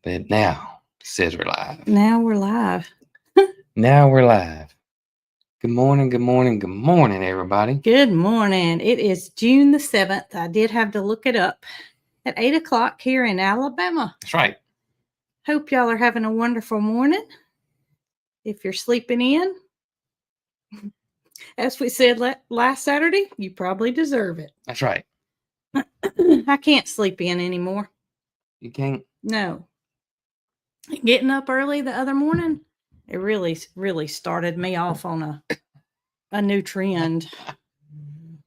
But now, says we're live. Now we're live. Now we're live. Good morning, good morning, good morning, everybody. Good morning. It is June the 7th. I did have to look it up at 8 o'clock here in Alabama. That's right. Hope y'all are having a wonderful morning. If you're sleeping in, as we said last Saturday, you probably deserve it. That's right. I can't sleep in anymore. You can't. No. Getting up early the other morning, it really started me off on a new trend.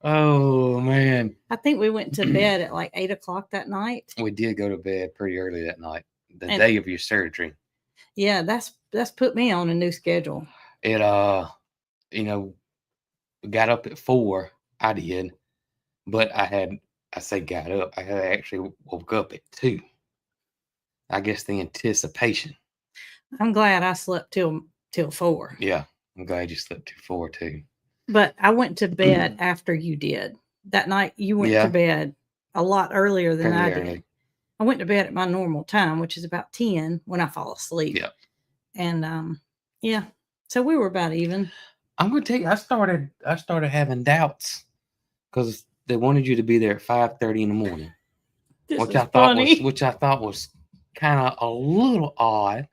Oh, man. I think we went to bed at like 8 o'clock that night. We did go to bed pretty early that night, the day of your surgery. Yeah, that's put me on a new schedule. It, we got up at 4. I did. But I got up. I had actually woke up at 2. I guess the anticipation. I'm glad I slept till 4. Yeah, I'm glad you slept till 4 too. But I went to bed after you did. That night you went to bed a lot earlier than I did. Early. I went to bed at my normal time, which is about 10 when I fall asleep. Yeah. And yeah. So we were about even. I'm gonna tell you, I started having doubts because they wanted you to be there at 5:30 in the morning. Which I thought was kind of a little odd.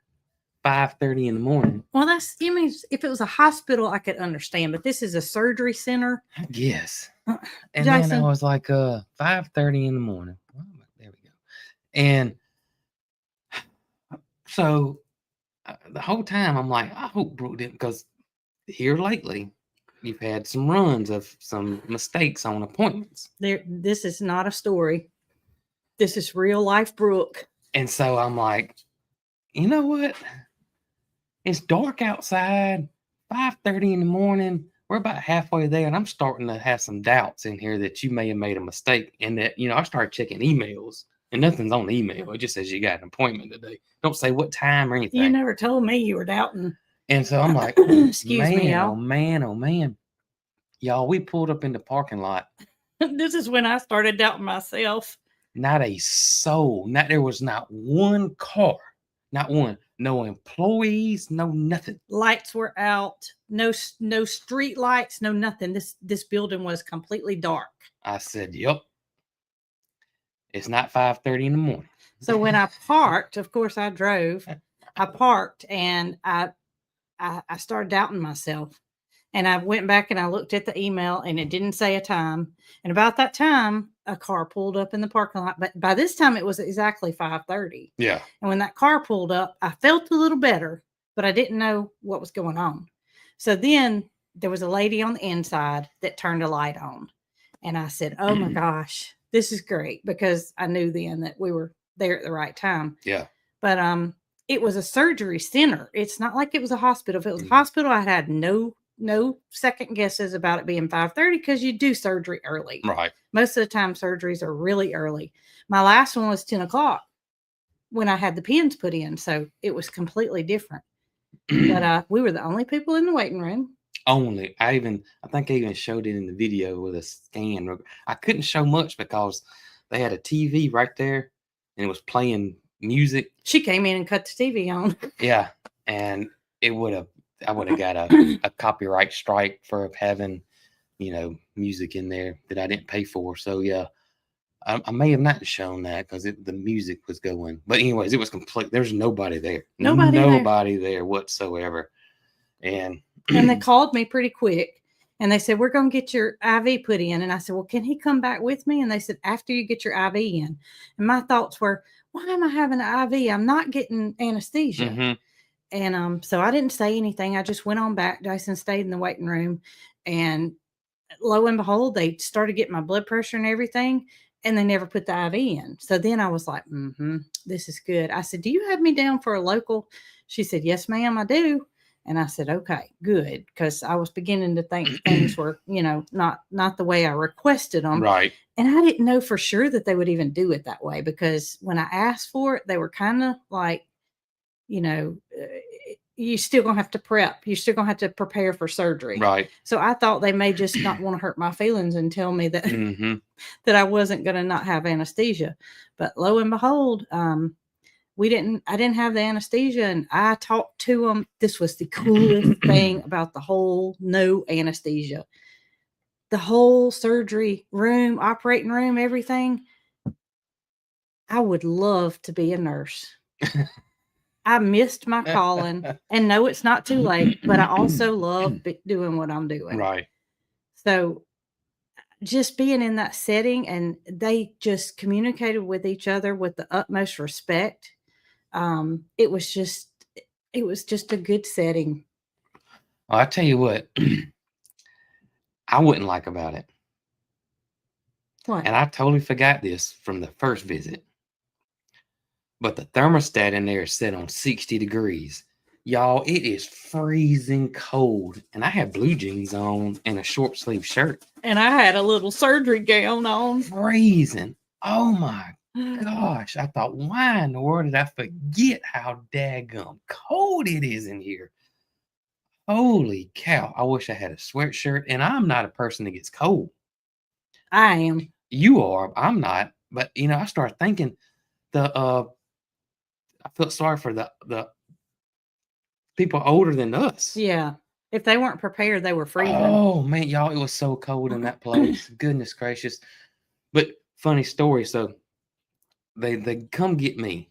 5:30 in the morning. Well, you mean if it was a hospital, I could understand, but this is a surgery center. Yes. And Jason, then I was like, 5:30 in the morning. Oh, there we go. And so the whole time I'm like, I hope Brooke didn't, because here lately you've had some runs of some mistakes on appointments. This is not a story. This is real life, Brooke. And so I'm like, you know what? It's dark outside, 5:30 in the morning. We're about halfway there, and I'm starting to have some doubts in here that you may have made a mistake. And that, I started checking emails, and nothing's on the email. It just says you got an appointment today. Don't say what time or anything. You never told me you were doubting. And so I'm like, excuse me, y'all. Oh, man. Y'all, we pulled up in the parking lot. This is when I started doubting myself. Not a soul. There was not one car. Not one. No employees, no nothing. Lights were out. No street lights, no nothing. This building was completely dark. I said, yep. It's not 5:30 in the morning. So when I parked, of course I drove. I parked and I started doubting myself. And I went back and I looked at the email and it didn't say a time. And about that time, a car pulled up in the parking lot. But by this time, it was exactly 5:30. Yeah. And when that car pulled up, I felt a little better, but I didn't know what was going on. So then there was a lady on the inside that turned a light on. And I said, oh my gosh, this is great, because I knew then that we were there at the right time. Yeah. But it was a surgery center. It's not like it was a hospital. If it was a hospital, I had no second guesses about it being 5:30, because you do surgery early. Right. Most of the time surgeries are really early. My last one was 10 o'clock when I had the pins put in. So it was completely different. But we were the only people in the waiting room. Only. I think I even showed it in the video with a scan. I couldn't show much because they had a TV right there and it was playing music. She came in and cut the TV on. Yeah. And I would have got a copyright strike for having, music in there that I didn't pay for. So yeah, I may have not shown that because the music was going. But anyways, it was complete. There's nobody there. Nobody there whatsoever. And they called me pretty quick and they said, we're going to get your IV put in. And I said, well, can he come back with me? And they said, after you get your IV in. And my thoughts were, why am I having an IV? I'm not getting anesthesia. Mm-hmm. And so I didn't say anything. I just went on back. Jason stayed in the waiting room. And lo and behold, they started getting my blood pressure and everything. And they never put the IV in. So then I was like, this is good. I said, do you have me down for a local? She said, yes, ma'am, I do. And I said, okay, good. Because I was beginning to think things were, not the way I requested them. Right. And I didn't know for sure that they would even do it that way, because when I asked for it, they were kind of like, you still going to have to prep. You're still going to have to prepare for surgery. Right. So I thought they may just not want to hurt my feelings and tell me that, that I wasn't going to not have anesthesia. But lo and behold, I didn't have the anesthesia, and I talked to them. This was the coolest thing about the whole no anesthesia. The whole surgery room, operating room, everything. I would love to be a nurse. I missed my calling, and no, it's not too late, but I also love doing what I'm doing. Right. So just being in that setting, and they just communicated with each other with the utmost respect. It was just a good setting. Well, I tell you what, I wouldn't like about it. What? And I totally forgot this from the first visit. But the thermostat in there is set on 60 degrees. Y'all, it is freezing cold. And I have blue jeans on and a short sleeve shirt. And I had a little surgery gown on. Freezing. Oh my gosh. I thought, why in the world did I forget how daggum cold it is in here? Holy cow. I wish I had a sweatshirt. And I'm not a person that gets cold. I am. You are. I'm not. But, I started thinking I felt sorry for the people older than us. Yeah. If they weren't prepared, they were freezing. Oh man, y'all, it was so cold in that place. Goodness gracious. But funny story. So they come get me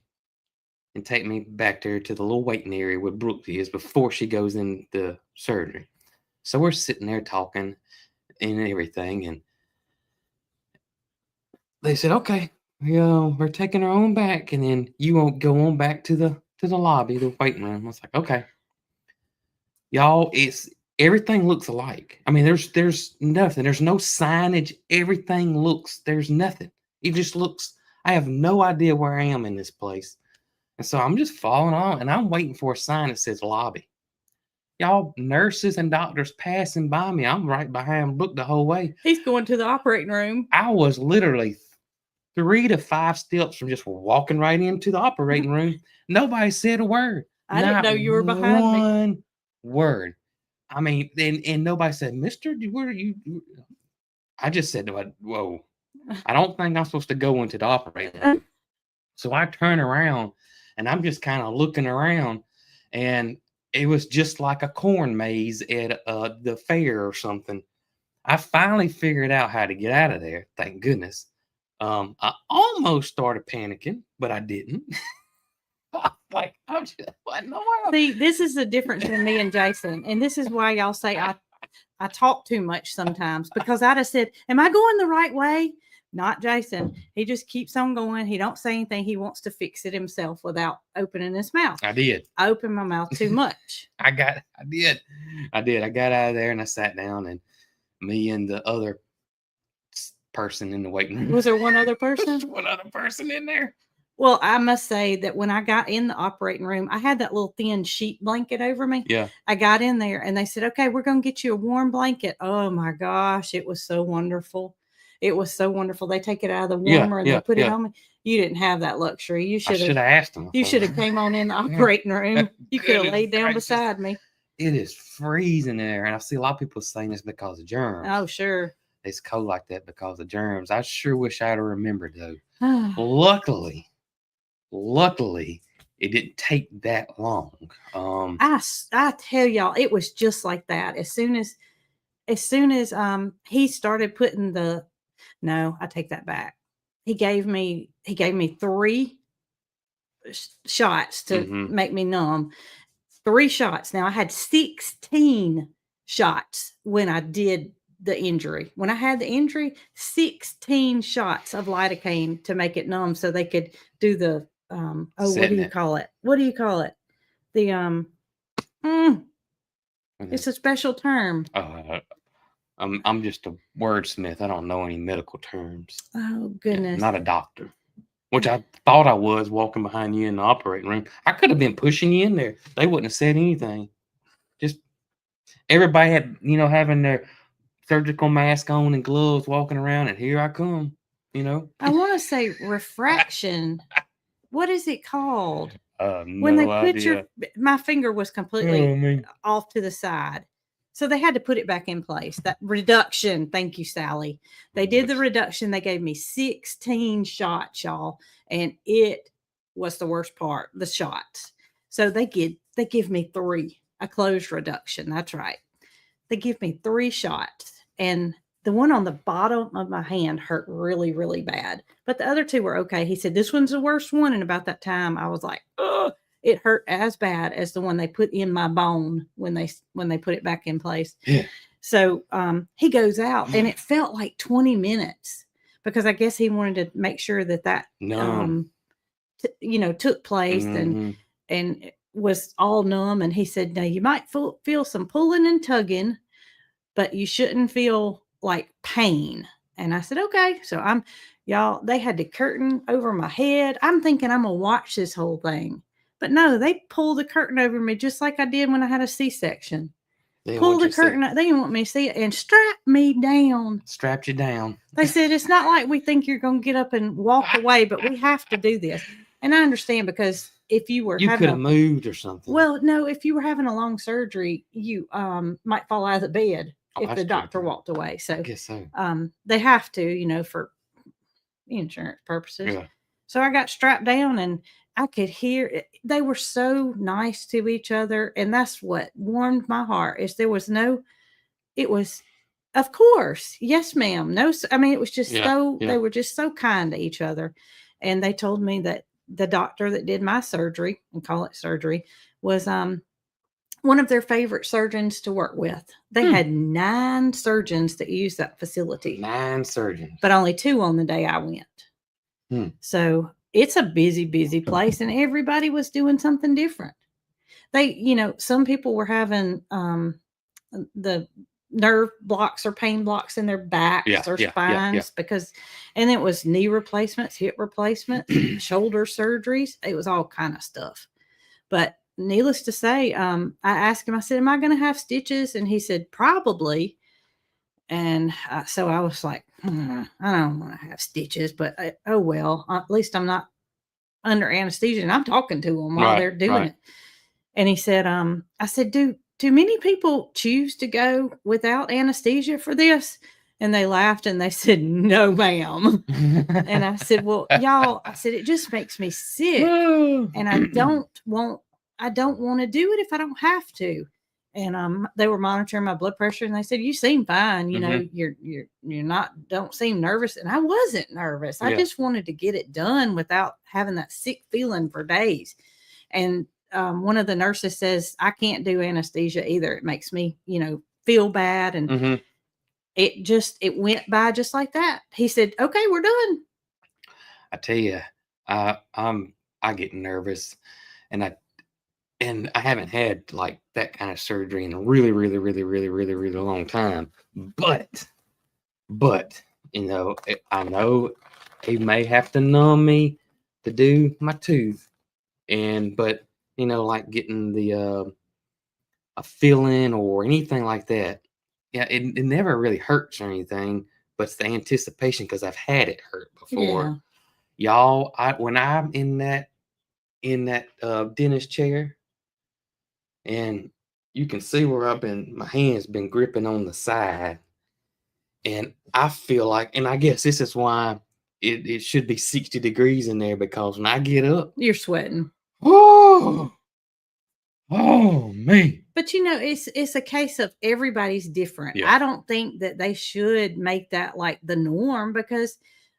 and take me back there to the little waiting area where Brooke is before she goes in the surgery. So we're sitting there talking and everything, and they said, okay, we're taking her on back, and then you won't go on back to the lobby, the waiting room. I was like, okay. Y'all, everything looks alike. I mean, there's nothing. There's no signage. Everything there's nothing. It just looks, I have no idea where I am in this place. And so I'm just following on, and I'm waiting for a sign that says lobby. Y'all, nurses and doctors passing by me. I'm right behind Brooke the whole way. He's going to the operating room. I was literally 3 to 5 steps from just walking right into the operating room. Nobody said a word. I didn't know you were behind me. One word. I mean, and nobody said, Mister, where are you? I just said, whoa, I don't think I'm supposed to go into the operating room. So I turn around, and I'm just kind of looking around, and it was just like a corn maze at the fair or something. I finally figured out how to get out of there. Thank goodness. I almost started panicking, but I didn't. I'm just, what in the world? See, this is the difference between me and Jason, and this is why y'all say I talk too much sometimes, because I'd have said, "Am I going the right way?" Not Jason. He just keeps on going. He don't say anything. He wants to fix it himself without opening his mouth. I did. I opened my mouth too much. I did. I got out of there, and I sat down, and me and the other person in the waiting room. Was there one other person? One other person in there. Well, I must say that when I got in the operating room, I had that little thin sheet blanket over me. Yeah. I got in there, and they said, okay, we're going to get you a warm blanket. Oh my gosh. It was so wonderful. It was so wonderful. They take it out of the warmer and they put it on me. You didn't have that luxury. You should have asked them. You should have came on in the operating room. You could have laid down beside me. It is freezing in there. And I see a lot of people saying it's because of germs. Oh, sure. It's cold like that because of germs. I sure wish I'd have remembered though. Luckily, it didn't take that long. I tell y'all, it was just like that. As soon as he started putting no, I take that back. He gave me 3 shots to make me numb. 3 shots. Now I had 16 shots when I did the injury. When I had the injury, 16 shots of lidocaine to make it numb so they could do the what do you call it? What do you call it? The it's a special term. I'm just a wordsmith. I don't know any medical terms. Oh goodness. Not a doctor. Which I thought I was walking behind you in the operating room. I could have been pushing you in there. They wouldn't have said anything. Just everybody had, having their surgical mask on and gloves walking around, and here I come, I want to say refraction. What is it called? When they put my finger was completely off to the side. So they had to put it back in place. That reduction. Thank you, Sally. They did the reduction. They gave me 16 shots, y'all. And it was the worst part, the shots. So they give me 3, a closed reduction. That's right. They give me 3 shots, and the one on the bottom of my hand hurt really, really bad. But the other 2 were okay. He said, this one's the worst one. And about that time, I was like, oh, it hurt as bad as the one they put in my bone when they put it back in place. Yeah. So he goes out, and it felt like 20 minutes because I guess he wanted to make sure that took place and was all numb. And he said, now you might feel some pulling and tugging, but you shouldn't feel like pain. And I said, okay. So they had the curtain over my head. I'm thinking I'm going to watch this whole thing. But no, they pulled the curtain over me just like I did when I had a C-section. Pull the curtain out. They didn't want me to see it and strap me down. Strapped you down. They said, it's not like we think you're going to get up and walk away, but we have to do this. And I understand, because if you could have moved or something. Well, no, if you were having a long surgery, you might fall out of the bed if the doctor walked away. So I guess so. They have to, for insurance purposes. Yeah. So I got strapped down, and I could hear it. They were so nice to each other. And that's what warmed my heart, is it was, of course, yes, ma'am. No, I mean, it was just they were just so kind to each other. And they told me that the doctor that did my surgery, and call it surgery, was one of their favorite surgeons to work with. They had 9 surgeons that used that facility. 9 surgeons. But only 2 on the day I went. So it's a busy, busy place, and everybody was doing something different. They, some people were having the nerve blocks or pain blocks in their backs or spines and it was knee replacements, hip replacements, shoulder surgeries. It was all kind of stuff. But needless to say, I asked him, I said, am I going to have stitches? And he said, probably. And so I was like, I don't want to have stitches, but oh well, at least I'm not under anesthesia and I'm talking to them while they're doing it. And he said, I said, do many people choose to go without anesthesia for this? And they laughed and they said, no, ma'am. And I said, well, y'all, I said, it just makes me sick. And I don't want to do it if I don't have to. And they were monitoring my blood pressure, and they said, you seem fine. You're don't seem nervous. And I wasn't nervous. I just wanted to get it done without having that sick feeling for days. And one of the nurses says, I can't do anesthesia either. It makes me, feel bad. And it went by just like that. He said, okay, we're done. I tell you, I get nervous, and I haven't had like that kind of surgery in a really, really, really, really, really, really long time. But I know he may have to numb me to do my tooth, but like getting the a filling or anything like that. Yeah, it never really hurts or anything, but it's the anticipation because I've had it hurt before. Yeah. Y'all, when I'm in that dentist chair, and you can see where my hand's been gripping on the side, and I feel like, and I guess this is why it should be 60 degrees in there, because when I get up, you're sweating. Oh man. But it's a case of everybody's different. I don't think that they should make that like the norm, because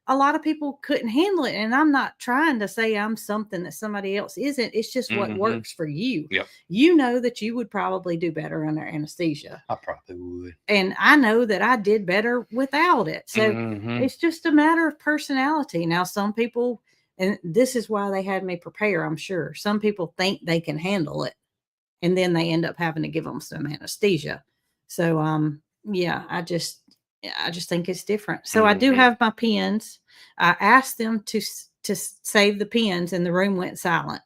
a lot of people couldn't handle it. And I'm not trying to say I'm something that somebody else isn't. It's just what works for you. Yep. You know that you would probably do better under anesthesia. I probably would. And I know that I did better without it. So it's just a matter of personality. Now, some people, and this is why they had me prepare, I'm sure. Some people think they can handle it, and then they end up having to give them some anesthesia. So, I just think it's different. So I do have my pens. I asked them to save the pens, and the room went silent.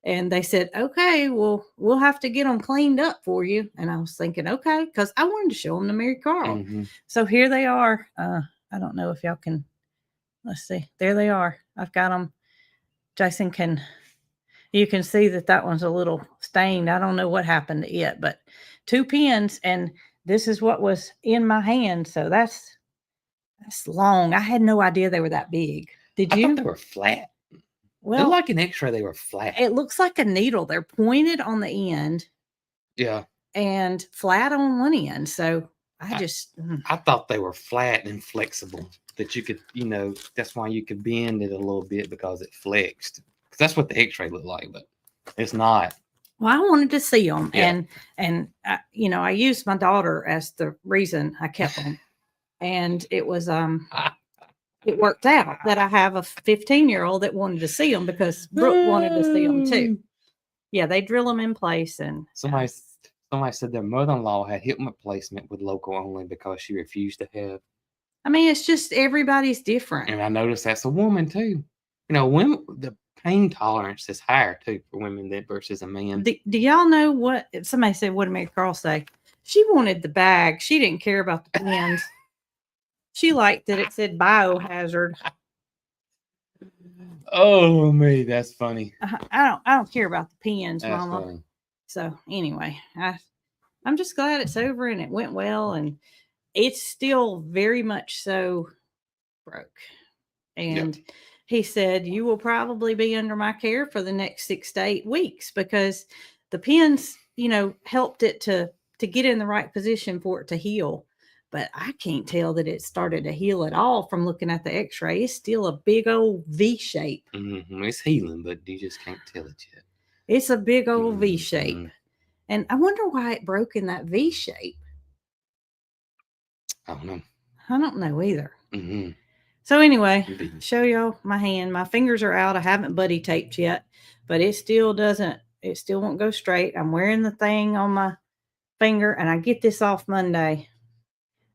And they said, okay, well, we'll have to get them cleaned up for you. And I was thinking, okay, because I wanted to show them to Mary Carl. So here they are. I don't know if y'all can, let's see. There they are. I've got them. Jason you can see that one's a little stained. I don't know what happened to it, but 2 pens, and this is what was in my hand. So that's long. I had no idea they were that big. Did you? I thought they were flat. Well, like an X-ray. They were flat. it looks like a needle. They're pointed on the end. Yeah. And flat on one end. So I thought they were flat and flexible. That you could, that's why you could bend it a little bit because it flexed. Because that's what the X-ray looked like, but it's not. Well, I wanted to see them, Yeah. and I used my daughter as the reason I kept them, and it was it worked out that I have a 15-year-old that wanted to see them because Brooke wanted to see them too. Yeah, they drill them in place, and Somebody said their mother-in-law had hip replacement with local only because she refused to have. I mean, it's just everybody's different. And I noticed that's a woman too. Women, the pain tolerance is higher too for women than versus a man. Do y'all know what somebody said? What did Mary Carl say? She wanted the bag. She didn't care about the pins. She liked that it said biohazard. Oh me, that's funny. I don't care about the pins, That's Mama. funny. So anyway, I'm just glad it's over and it went well, and it's still very much so broke. And he said, you will probably be under my care for the next 6 to 8 weeks because the pins, helped it to get in the right position for it to heal. But I can't tell that it started to heal at all from looking at the X-ray. It's still a big old V shape. Mm-hmm. It's healing, but you just can't tell it yet. It's a big old V shape. And I wonder why it broke in that V shape. I don't know. I don't know either. Mm-hmm. So anyway, show y'all my hand. My fingers are out. I haven't buddy taped yet, but it still won't go straight. I'm wearing the thing on my finger, and I get this off Monday.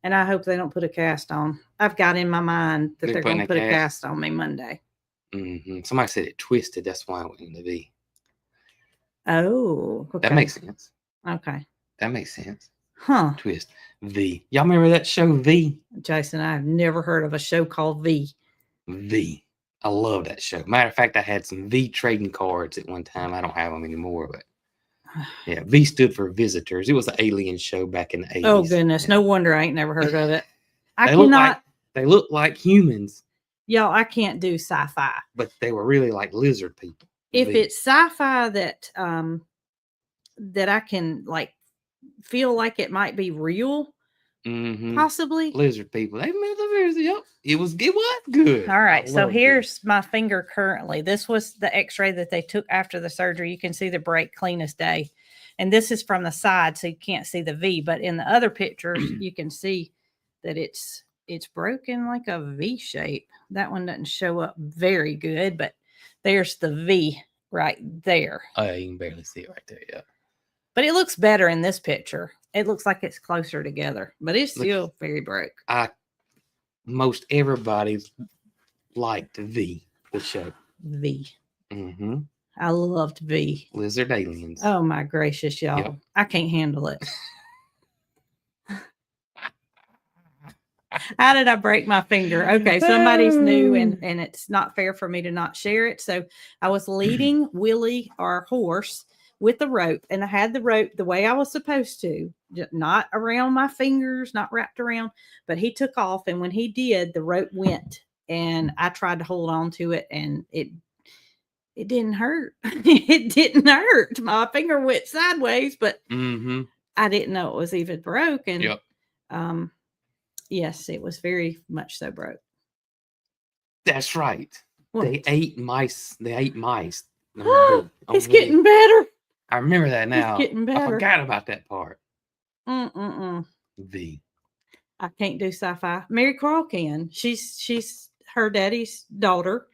And I hope they don't put a cast on. I've got in my mind that they're going to put a cast on me Monday. Mm-hmm. Somebody said it twisted. That's why it went in the V. Oh, okay. That makes sense. Okay. That makes sense. Huh. Twist. V. Y'all remember that show V? Jason, I've never heard of a show called V. V. I love that show. Matter of fact, I had some V trading cards at one time. I don't have them anymore, but yeah, V stood for visitors. It was an alien show back in the 80s. Oh, goodness. Yeah. No wonder I ain't never heard of it. They look like humans. Y'all, I can't do sci-fi. But they were really like lizard people. If it's sci-fi that I can like feel like it might be real, possibly. Lizard people. They made the yep. It was good. All right. So here's my finger currently. This was the X-ray that they took after the surgery. You can see the break clean as day. And this is from the side, so you can't see the V. But in the other pictures, you can see that it's broken like a V shape. That one doesn't show up very good, but there's the V right there. Oh, yeah, you can barely see it right there, yeah. But it looks better in this picture. It looks like it's closer together, but it's still very broke. Most everybody liked V, the show. V. Mm-hmm. I loved V. Lizard aliens. Oh my gracious, y'all. Yep. I can't handle it. How did I break my finger? Okay, somebody's new and it's not fair for me to not share it. So I was leading Willie, our horse, with the rope, and I had the rope the way I was supposed to, not around my fingers, not wrapped around, but he took off, and when he did, the rope went, and I tried to hold on to it, and it didn't hurt. It didn't hurt. My finger went sideways, but I didn't know it was even broken. Yep. Yes, it was very much so broke. That's right. What? They ate mice. It's getting better. I remember that now. It's getting better. I forgot about that part. V. I can't do sci-fi. Mary Carl can. She's her daddy's daughter,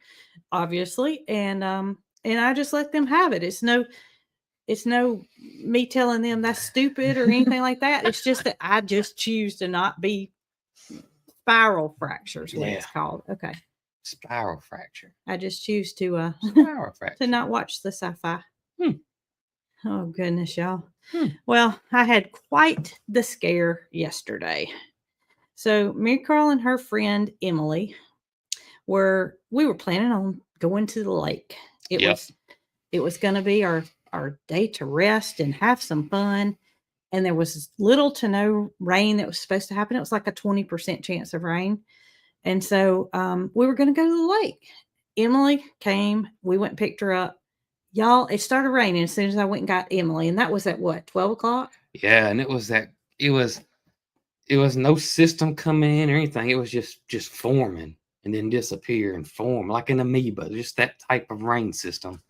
obviously, and I just let them have it. It's no me telling them that's stupid or anything like that. It's just that I just choose to not be spiral fractures, what it's called. Okay. Spiral fracture. I just choose to spiral fracture. To not watch the sci-fi. Oh goodness, y'all. Well, I had quite the scare yesterday. So Mary Carl and her friend Emily we were planning on going to the lake. It was going to be our day to rest and have some fun. And there was little to no rain that was supposed to happen. It was like a 20% chance of rain. And so we were going to go to the lake. Emily came. We went and picked her up. Y'all, it started raining as soon as I went and got Emily, and that was at what, 12 o'clock? Yeah, and it was no system coming in or anything. It was just forming and then disappear and form like an amoeba, just that type of rain system.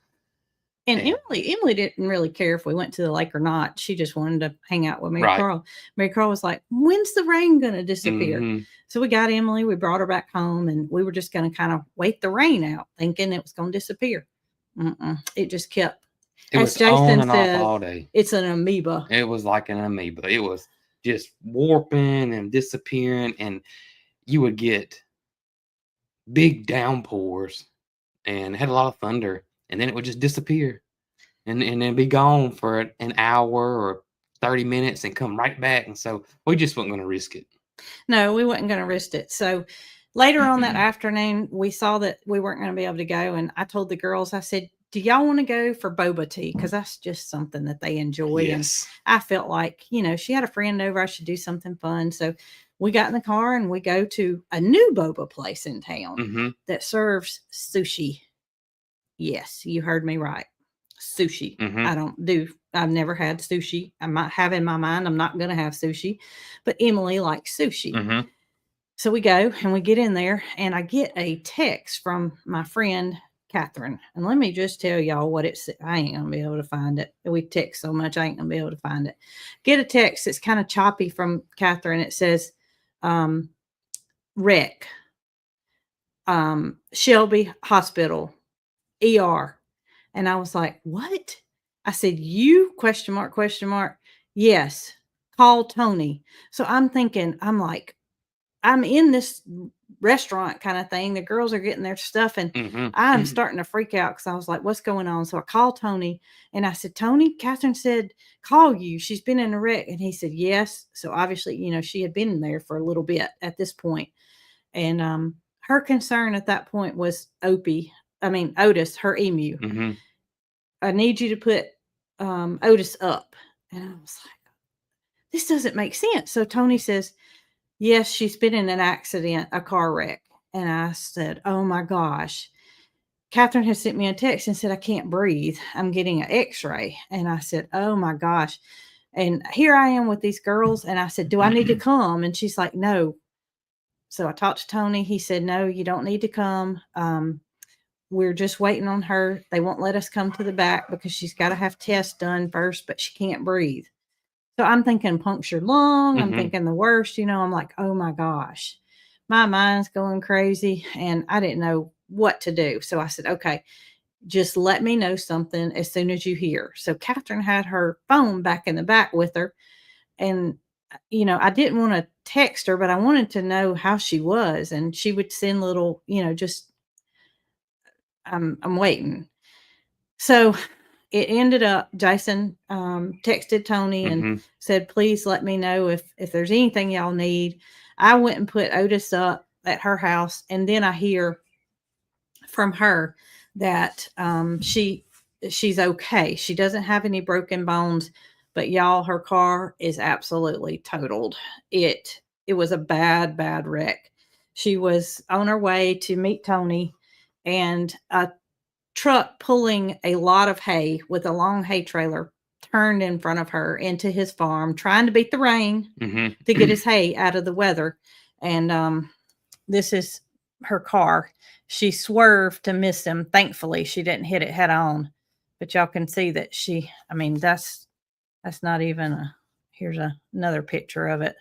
And Yeah. Emily didn't really care if we went to the lake or not. She just wanted to hang out with Mary Right. Carl. Mary Carl was like, "When's the rain going to disappear?" Mhm. So we got Emily, we brought her back home, and we were just going to kind of wait the rain out, thinking it was going to disappear. It just kept. It As was on Jason and off said, all day. it's an amoeba. It was like an amoeba. It was just warping and disappearing, and you would get big downpours and had a lot of thunder, and then it would just disappear and then be gone for an hour or 30 minutes and come right back. And so we just weren't going to risk it. No, we weren't going to risk it. So later on that afternoon, we saw that we weren't going to be able to go. And I told the girls, I said, "Do y'all want to go for boba tea?" Because that's just something that they enjoy. Yes. And I felt like, she had a friend over. I should do something fun. So we got in the car and we go to a new boba place in town that serves sushi. Yes, you heard me right. Sushi. I've never had sushi. I might have in my mind, I'm not going to have sushi, but Emily likes sushi. So we go and we get in there, and I get a text from my friend Catherine. And let me just tell y'all what it's. I ain't gonna be able to find it. We text so much, I ain't gonna be able to find it. Get a text that's kind of choppy from Catherine. It says, "Wreck, Shelby Hospital, ER." And I was like, "What?" I said, "You question mark, question mark. Yes. Call Tony." So I'm thinking, I'm like, I'm in this restaurant kind of thing. The girls are getting their stuff, and I'm starting to freak out because I was like, "What's going on?" So I called Tony and I said, "Tony, Catherine said, call you. She's been in a wreck." And he said, "Yes." So obviously, she had been there for a little bit at this point. And her concern at that point was Otis, her emu. "I need you to put Otis up." And I was like, this doesn't make sense. So Tony says, "Yes, she's been in an accident, a car wreck." And I said, "Oh my gosh." Catherine has sent me a text and said, "I can't breathe. I'm getting an x-ray." And I said, "Oh my gosh." And here I am with these girls. And I said, "Do I need to come?" And she's like, "No." So I talked to Tony. He said, "No, you don't need to come. We're just waiting on her. They won't let us come to the back because she's got to have tests done first, but she can't breathe." So I'm thinking punctured lung. I'm thinking the worst, I'm like, oh my gosh, my mind's going crazy. And I didn't know what to do. So I said, "Okay, just let me know something as soon as you hear." So Catherine had her phone back in the back with her. And, I didn't want to text her, but I wanted to know how she was. And she would send little, just, I'm waiting. So it ended up, Jason texted Tony and said, "Please let me know if there's anything y'all need." I went and put Otis up at her house, and then I hear from her that she's okay. She doesn't have any broken bones, but y'all, her car is absolutely totaled. It was a bad, bad wreck. She was on her way to meet Tony, and a truck pulling a lot of hay with a long hay trailer turned in front of her into his farm, trying to beat the rain to get his hay out of the weather. And this is her car. She swerved to miss him. Thankfully, she didn't hit it head on. But y'all can see that that's not even here's another picture of it.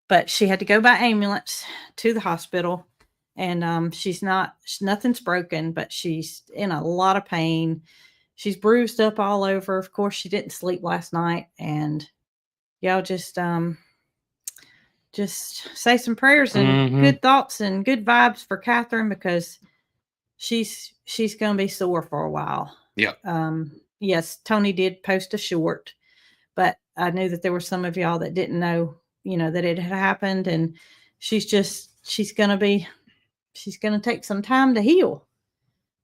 But she had to go by ambulance to the hospital. And nothing's broken, but she's in a lot of pain. She's bruised up all over. Of course, she didn't sleep last night. And y'all just say some prayers and good thoughts and good vibes for Catherine, because she's going to be sore for a while. Yeah. Yes, Tony did post a short, but I knew that there were some of y'all that didn't know, that it had happened. And she's going to take some time to heal,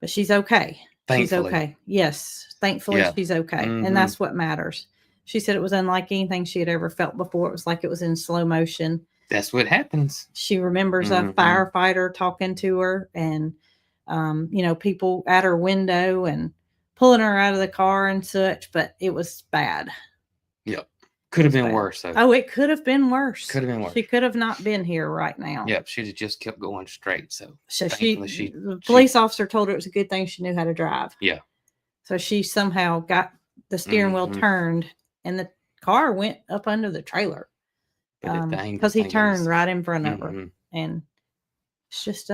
but she's okay. Thankfully. She's okay. Yes. Thankfully, she's okay. And that's what matters. She said it was unlike anything she had ever felt before. It was like it was in slow motion. That's what happens. She remembers a firefighter talking to her, and people at her window and pulling her out of the car and such, but it was bad. Yep. Could have been Bad. worse, though. Oh, it could have been worse. Could have been worse. She could have not been here right now. Yep. She'd have just kept going straight. So the police officer told her it was a good thing she knew how to drive. Yeah. So she somehow got the steering wheel turned and the car went up under the trailer. Because he turned right in front of her. And it's just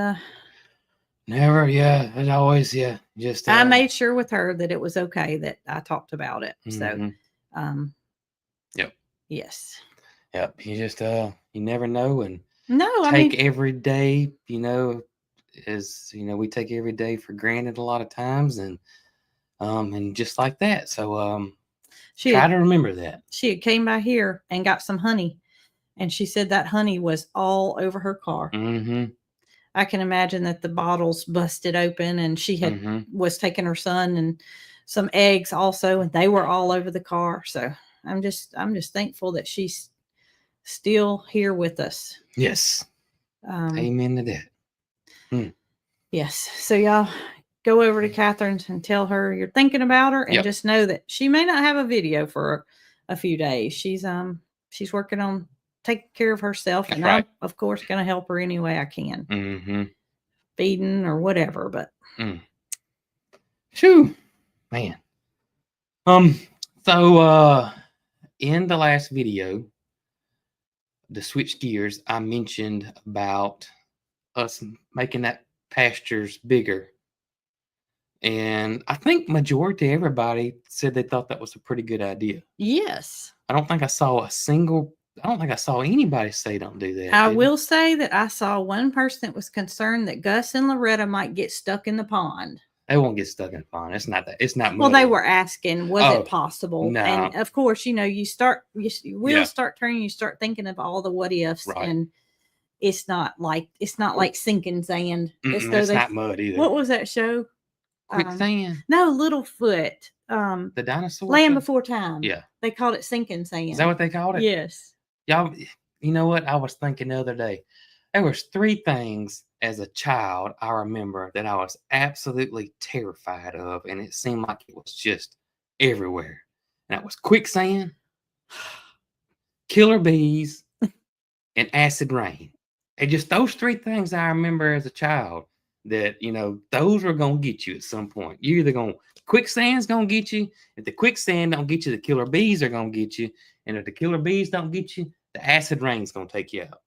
never, yeah. It always, yeah. Just I made sure with her that it was okay that I talked about it. So yep. Yes. Yep. You just you never know, and every day, as we take every day for granted a lot of times, and just like that. So try to remember that. She had came by here and got some honey, and she said that honey was all over her car. I can imagine that the bottles busted open, and she had was taking her son and some eggs also, and they were all over the car. So I'm just thankful that she's still here with us. Yes. Amen to that. Yes. So y'all go over to Catherine's and tell her you're thinking about her, and just know that she may not have a video for a few days. She's working on taking care of herself, and I'm of course going to help her any way I can, feeding or whatever. But shoo, man. So in the last video, to switch gears, I mentioned about us making that pastures bigger, and I think majority everybody said they thought that was a pretty good idea. Yes. I don't think I saw anybody say don't do that. I will say that I saw one person that was concerned that Gus and Loretta might get stuck in the pond. They won't get stuck in the pond. It's not that. It's not. Well, they were asking, was it possible? No. And of course, you start turning. You start thinking of all the what ifs, and it's not like sinking sand. It's not mud either. What was that show? Quicksand. No, Littlefoot. The dinosaur. Land Before Time. Yeah. They called it sinking sand. Is that what they called it? Yes. Y'all, you know what? I was thinking the other day. There was 3 things as a child I remember that I was absolutely terrified of, and it seemed like it was just everywhere. And that was quicksand, killer bees, and acid rain. And just those 3 things I remember as a child that, those are going to get you at some point. You're either quicksand's going to get you. If the quicksand don't get you, the killer bees are going to get you. And if the killer bees don't get you, the acid rain's going to take you out.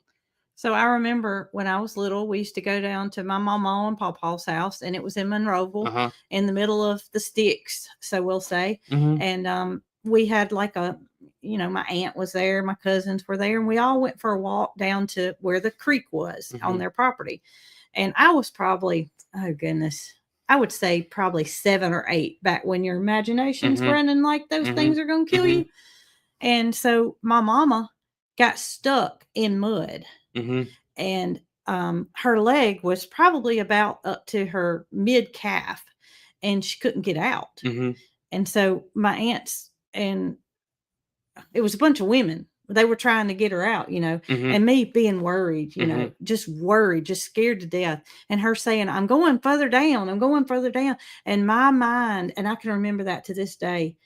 So I remember when I was little, we used to go down to my mama and papa's house, and it was in Monroeville, in the middle of the sticks, so we'll say. And we had like my aunt was there, my cousins were there, and we all went for a walk down to where the creek was on their property. And I was probably, oh goodness, I would say probably 7 or 8 back when your imagination's running like those things are going to kill you. And so my mama got stuck in mud. And her leg was probably about up to her mid calf, and she couldn't get out. And so my aunts, and it was a bunch of women, they were trying to get her out, and me being worried, just worried, just scared to death. And her saying, I'm going further down. And my mind, and I can remember that to this day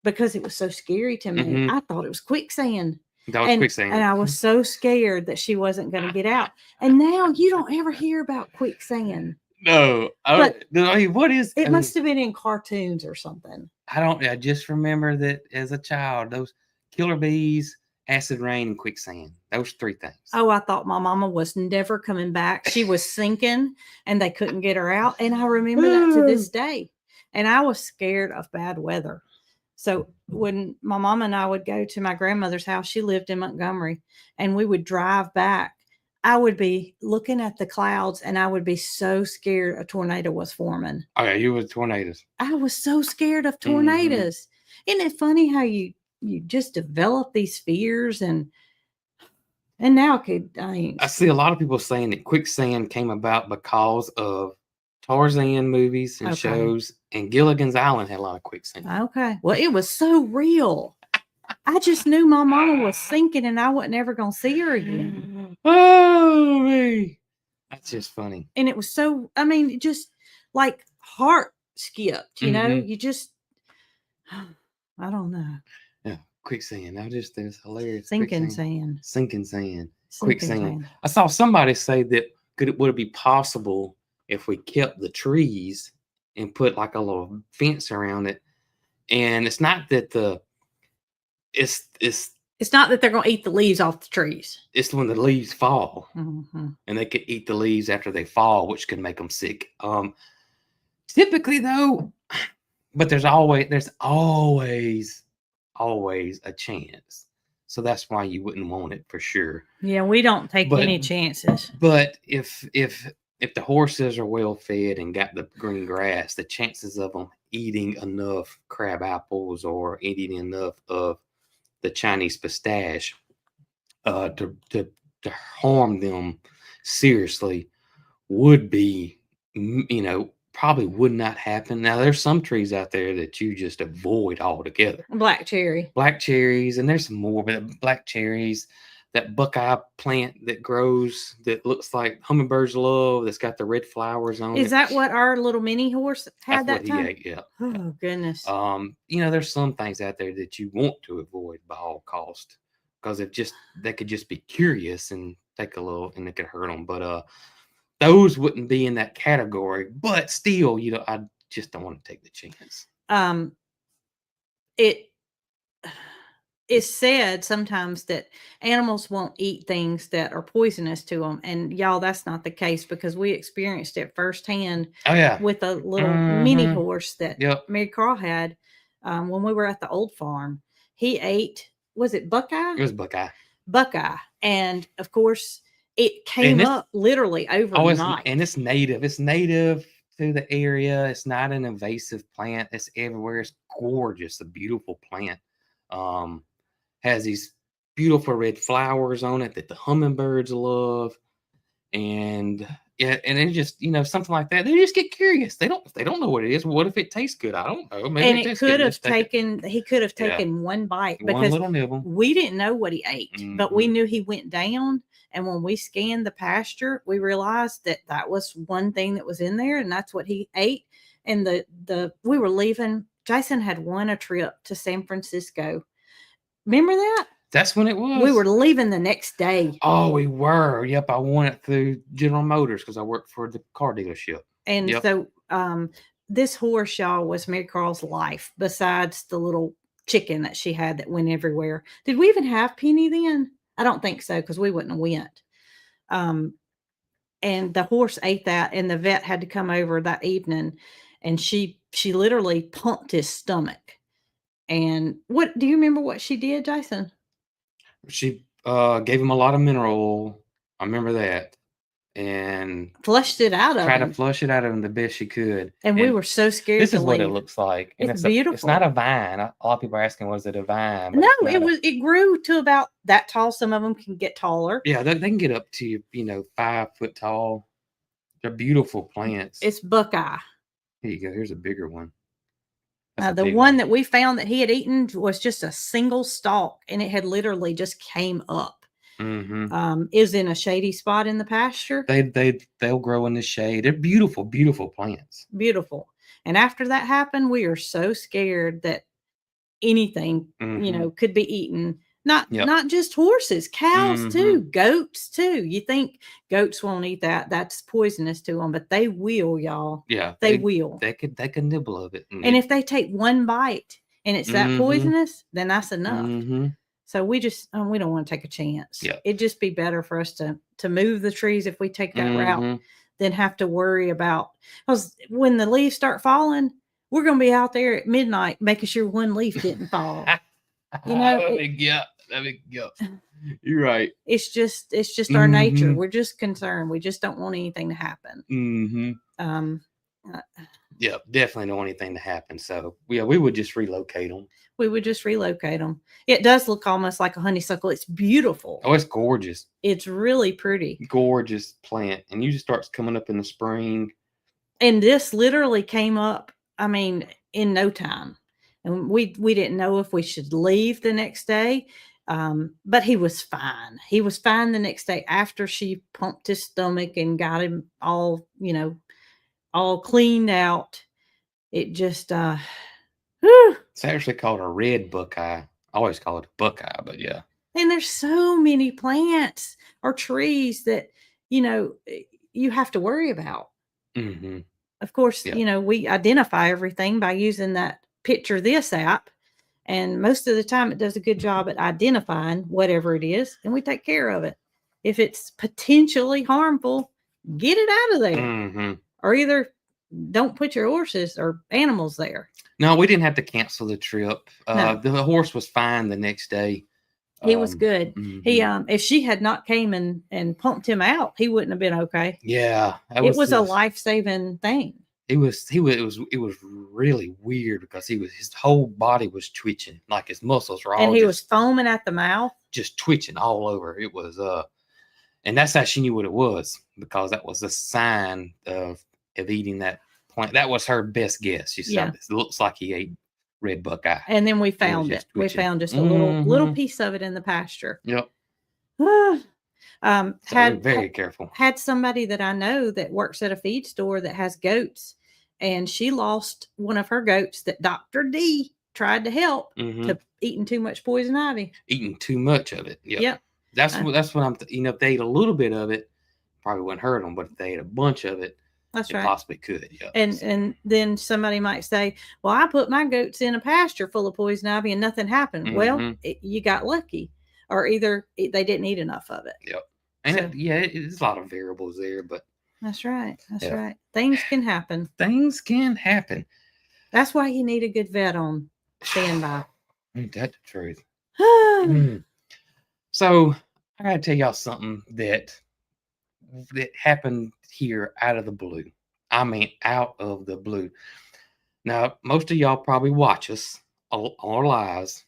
because it was so scary to me. I thought it was quicksand. That was quicksand. And I was so scared that she wasn't going to get out. And now you don't ever hear about quicksand. No. What is it? Must have been in cartoons or something. I just remember that as a child, those killer bees, acid rain, and quicksand. Those 3 things. Oh, I thought my mama was never coming back. She was sinking and they couldn't get her out. And I remember that to this day. And I was scared of bad weather. So when my mom and I would go to my grandmother's house, she lived in Montgomery, and we would drive back, I would be looking at the clouds, and I would be so scared a tornado was forming. Oh, yeah, you were tornadoes. I was so scared of tornadoes. Isn't it funny how you just develop these fears, and now I see a lot of people saying that quicksand came about because of Tarzan movies and shows, and Gilligan's Island had a lot of quicksand. Okay. Well, it was so real. I just knew my mama was sinking, and I wasn't ever going to see her again. Oh, me. That's just funny. And it was so, I mean, just like heart skipped, you know, Mhm. you just, I don't know. Yeah, quicksand. That just is hilarious. Sinking Quicksand, sand, sinking sand, sinking quicksand. sand. I saw somebody say that would it be possible if we kept the trees and put like a little fence around it? And it's not that it's It's not that they're going to eat the leaves off the trees. it's when the leaves fall, Mm-hmm. and they could eat the leaves after they fall, which can make them sick. Typically though, but there's always a chance. So that's why you wouldn't want it for sure. Yeah, we don't take But any chances. but if the horses are well fed and got the green grass, the chances of them eating enough crab apples or eating enough of the Chinese pistache to harm them seriously would be, probably would not happen. Now, there's some trees out there that you just avoid altogether. Black cherry. Black cherries, and there's some more, but black cherries, that buckeye plant that grows that looks like hummingbirds love, that's got the red flowers on it. Is that what our little mini horse had That's that what he time? ate, yeah. Oh, goodness. There's some things out there that you want to avoid by all cost because they could just be curious and take a little, and it could hurt them. But those wouldn't be in that category. But still, I just don't want to take the chance. It is said sometimes that animals won't eat things that are poisonous to them, and y'all, that's not the case because we experienced it firsthand. Oh yeah, with a little mini Mhm. horse that Yep. Mary Carl had when we were at the old farm. He ate, was it Buckeye? It was buckeye. Buckeye, and of course it came And it's up literally overnight. it's native. It's native to the area. It's not an invasive plant. It's everywhere. It's gorgeous. A beautiful plant. Has these beautiful red flowers on it that the hummingbirds love, and yeah, and it just something like that. They just get curious. They don't know what it is. What if it tastes good? I don't know. Maybe And it it tastes could good. have Let's take it. taken, he could have Yeah. taken one bite One because little nibble. we didn't know what he ate, but we Mhm. knew he went down. And when we scanned the pasture, we realized that that was one thing that was in there, and that's what he ate. And we were leaving. Jason had won a trip to San Francisco. Remember that? That's when it was. We were leaving the next day. Oh, we were. Yep, I won it through General Motors because I worked for the car dealership. And Yep. so this horse, y'all, was Mary Carl's life, besides the little chicken that she had that went everywhere. Did we even have Penny then? I don't think so, because we wouldn't have went. And the horse ate that, and the vet had to come over that evening, and she literally pumped his stomach. And what do you remember what she did, Jason? She gave him a lot of mineral oil. I remember that. And Flushed it out of tried to him. flush it out of him the best she could. And we were so scared This to is what it leave. looks like. And It's It's beautiful. not a vine. A lot of people are asking, was it a vine? But No, it's not it grew to about that tall. Some of them can get taller. Yeah, they can get up to 5 foot tall. They're beautiful plants. It's Buckeye. Here you go. Here's a bigger one. The one that we found that he had eaten was just a single stalk, and it had literally just came up. Mm-hmm. Is in a shady spot in the pasture. They'll grow in the shade. They're beautiful, beautiful plants. Beautiful. And after that happened, we are so scared that anything could be eaten. Not just horses, cows too, goats too. You think goats won't eat that? That's poisonous to them, but they will, y'all. Yeah, they will. They could nibble of it. And if they take one bite and it's that poisonous, then that's enough. So we just we don't want to take a chance. Yeah. It'd just be better for us to move the trees if we take that route than have to worry about, because when the leaves start falling, we're going to be out there at midnight making sure one leaf didn't fall. Yeah. You're right. It's just our nature. We're just concerned. We just don't want anything to happen. Yeah, definitely don't want anything to happen. So we would just relocate them. We would just relocate them. It does look almost like a honeysuckle. It's beautiful. Oh, it's gorgeous. It's really pretty. Gorgeous plant. And usually starts coming up in the spring. And this literally came up, in no time. And we didn't know if we should leave the next day. But he was fine. He was fine the next day after she pumped his stomach and got him all, all cleaned out. It just, whew. It's actually called a red buckeye. I always call it a buckeye, but yeah. And there's so many plants or trees that, you have to worry about. Mm-hmm. Of course, Yeah. we identify everything by using that Picture This app. And most of the time it does a good job at identifying whatever it is, and we take care of it. If it's potentially harmful, get it out of there. Mm-hmm. Or either don't put your horses or animals there. No, we didn't have to cancel the trip. No. The horse was fine the next day. He was good. Mm-hmm. He if she had not came and pumped him out, he wouldn't have been okay. Yeah. It was a life-saving thing. It was really weird because his whole body was twitching, like his muscles were all, and he was foaming at the mouth, just twitching all over. It was and that's how she knew what it was, because that was a sign of eating that plant. That was her best guess. She said, It looks like he ate red buckeye. And then we found it. We found just a little piece of it in the pasture. Yep. So very careful. Had somebody that I know that works at a feed store that has goats, and she lost one of her goats that Dr. D tried to help to eating too much poison ivy. Eating too much of it. Yep. That's what I'm. If they ate a little bit of it, probably wouldn't hurt them. But if they ate a bunch of it, that's it right. Possibly could. Yeah. And then somebody might say, "Well, I put my goats in a pasture full of poison ivy and nothing happened." Well, you got lucky, or either they didn't eat enough of it. Yep. And it's a lot of variables there, but that's right. That's right. Things can happen. Things can happen. That's why you need a good vet on standby. Ain't that the truth? So I gotta tell y'all something that happened here out of the blue. I mean, out of the blue. Now, most of y'all probably watch us on our lives,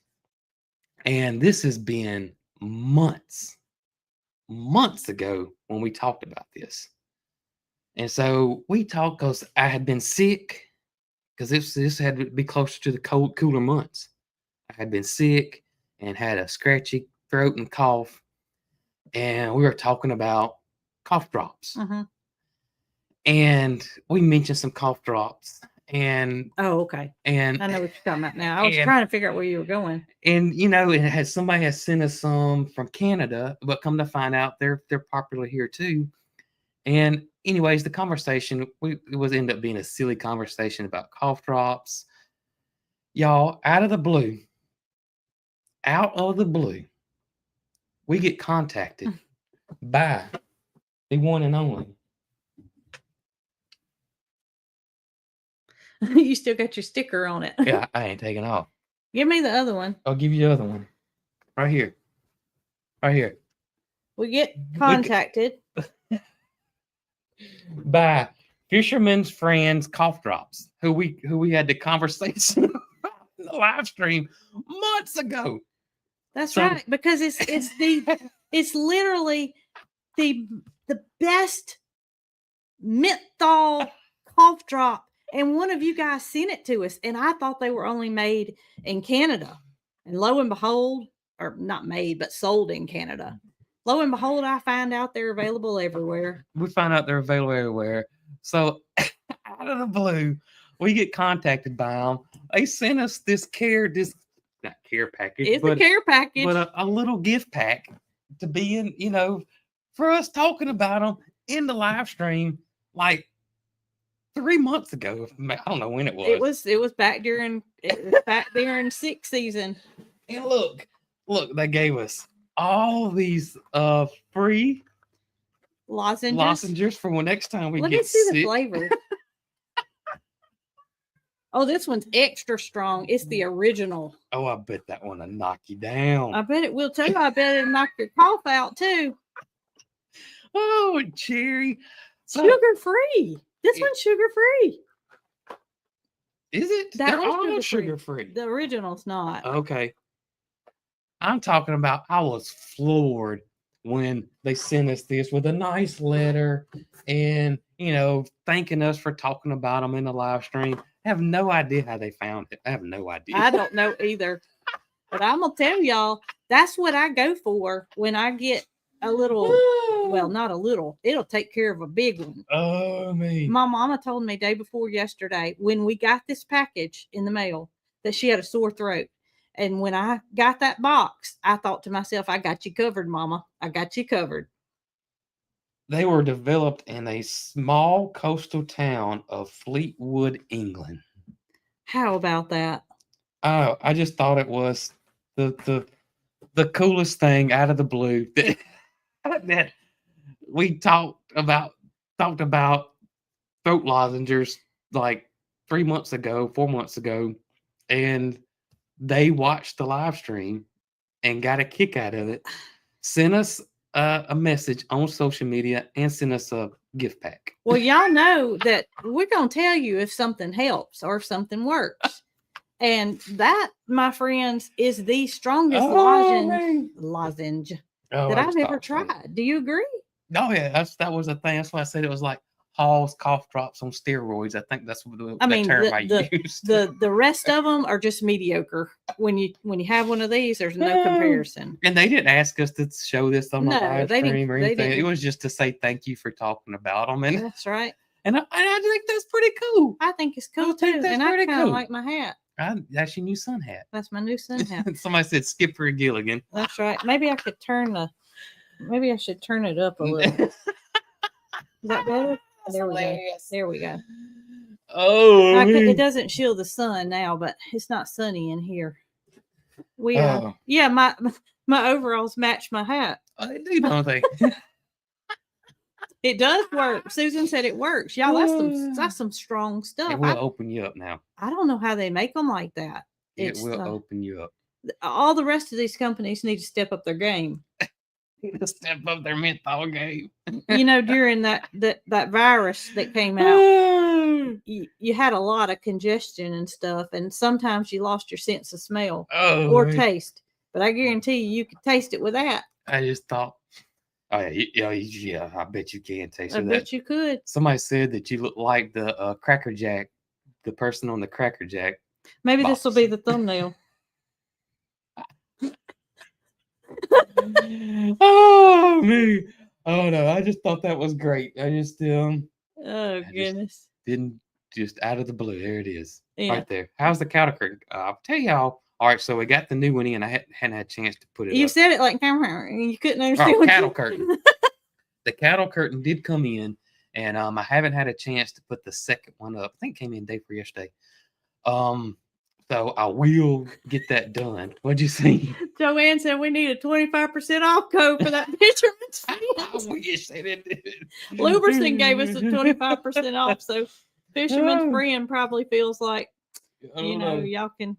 and this has been months ago when we talked about this. And so we talked because I had been sick, because this had to be closer to the cooler months. I had been sick and had a scratchy throat and cough, and we were talking about cough drops. And we mentioned some cough drops. And okay. And I know what you're talking about now. I was trying to figure out where you were going. And somebody has sent us some from Canada, but come to find out they're popular here too. And anyways, the conversation ended up being a silly conversation about cough drops. Y'all, out of the blue, we get contacted by the one and only. You still got your sticker on it. Yeah, I ain't taking off. Give me the other one. I'll give you the other one. Right here. Right here. We get contacted by Fisherman's Friends Cough Drops, who we had the conversation about in the live stream months ago. That's right, because it's literally the best menthol cough drop. And one of you guys sent it to us, and I thought they were only made in Canada. And lo and behold, or not made, but sold in Canada. Lo and behold, I find out they're available everywhere. We find out they're available everywhere. So out of the blue, we get contacted by them. They sent us this not care package. It's a care package. But a little gift pack to be in, for us talking about them in the live stream, like 3 months ago. I don't know when it was. It was back during sick season. And look, they gave us all these free lozenges for next time we get sick. Let me see the flavor. Oh, this one's extra strong. It's the original. Oh, I bet that one will knock you down. I bet it will too. I bet it'll knock your cough out too. Oh, cherry. Sugar free. This one's sugar free. Is it? They're all sugar free. The original's not. Okay. I'm talking about, I was floored when they sent us this with a nice letter and, thanking us for talking about them in the live stream. I have no idea how they found it. I have no idea. I don't know either. But I'm gonna tell y'all, that's what I go for when I get a little. Well, not a little. It'll take care of a big one. Oh me. My mama told me day before yesterday when we got this package in the mail that she had a sore throat. And when I got that box, I thought to myself, I got you covered, Mama. I got you covered. They were developed in a small coastal town of Fleetwood, England. How about that? Oh, I just thought it was the coolest thing out of the blue that, that we talked about throat lozenges like 3 months ago, 4 months ago, and they watched the live stream and got a kick out of it. Sent us a message on social media and sent us a gift pack. Well, y'all know that we're going to tell you if something helps or if something works. And that, my friends, is the strongest lozenge that I've ever tried. Do you agree? No, yeah, that was a thing. That's why I said it was like Hall's cough drops on steroids. I think that's what the term I used. The rest of them are just mediocre. When you have one of these, there's no comparison. And they didn't ask us to show this on the live stream or anything. It was just to say thank you for talking about them. And that's right. And I think that's pretty cool. I think it's cool too. And I kind of like my hat. That's your new sun hat. That's my new sun hat. Somebody said Skipper Gilligan. That's right. Maybe I should turn it up a little. Is that better? There we go. There we go. Oh, it doesn't shield the sun now, but it's not sunny in here. Yeah, my overalls match my hat. They do, don't they? It does work. Susan said it works. Y'all, that's some strong stuff. It will open you up now. I don't know how they make them like that. It will open you up. All the rest of these companies need to step up their game. Step up their menthol game. During that virus that came out, you had a lot of congestion and stuff, and sometimes you lost your sense of smell or taste. But I guarantee you could taste it with that. I just thought, yeah, I bet you can taste it. I bet you could. Somebody said that you look like the Cracker Jack, the person on the Cracker Jack. Maybe this will be the thumbnail. Oh me! Oh no! I just thought that was great. I just oh goodness! Didn't just out of the blue. There it is, right there. How's the cattle curtain? I'll tell y'all. All right, so we got the new one in. I hadn't had a chance to put it. You up. said it like you couldn't understand. Cattle curtain. The cattle curtain did come in, and I haven't had a chance to put the second one up. I think it came in day for yesterday. So I will get that done. What'd you see? Joanne said we need a 25% off code for that fisherman's friend. I wish they did. Luberson gave us a 25% off, so fisherman's friend probably feels like y'all can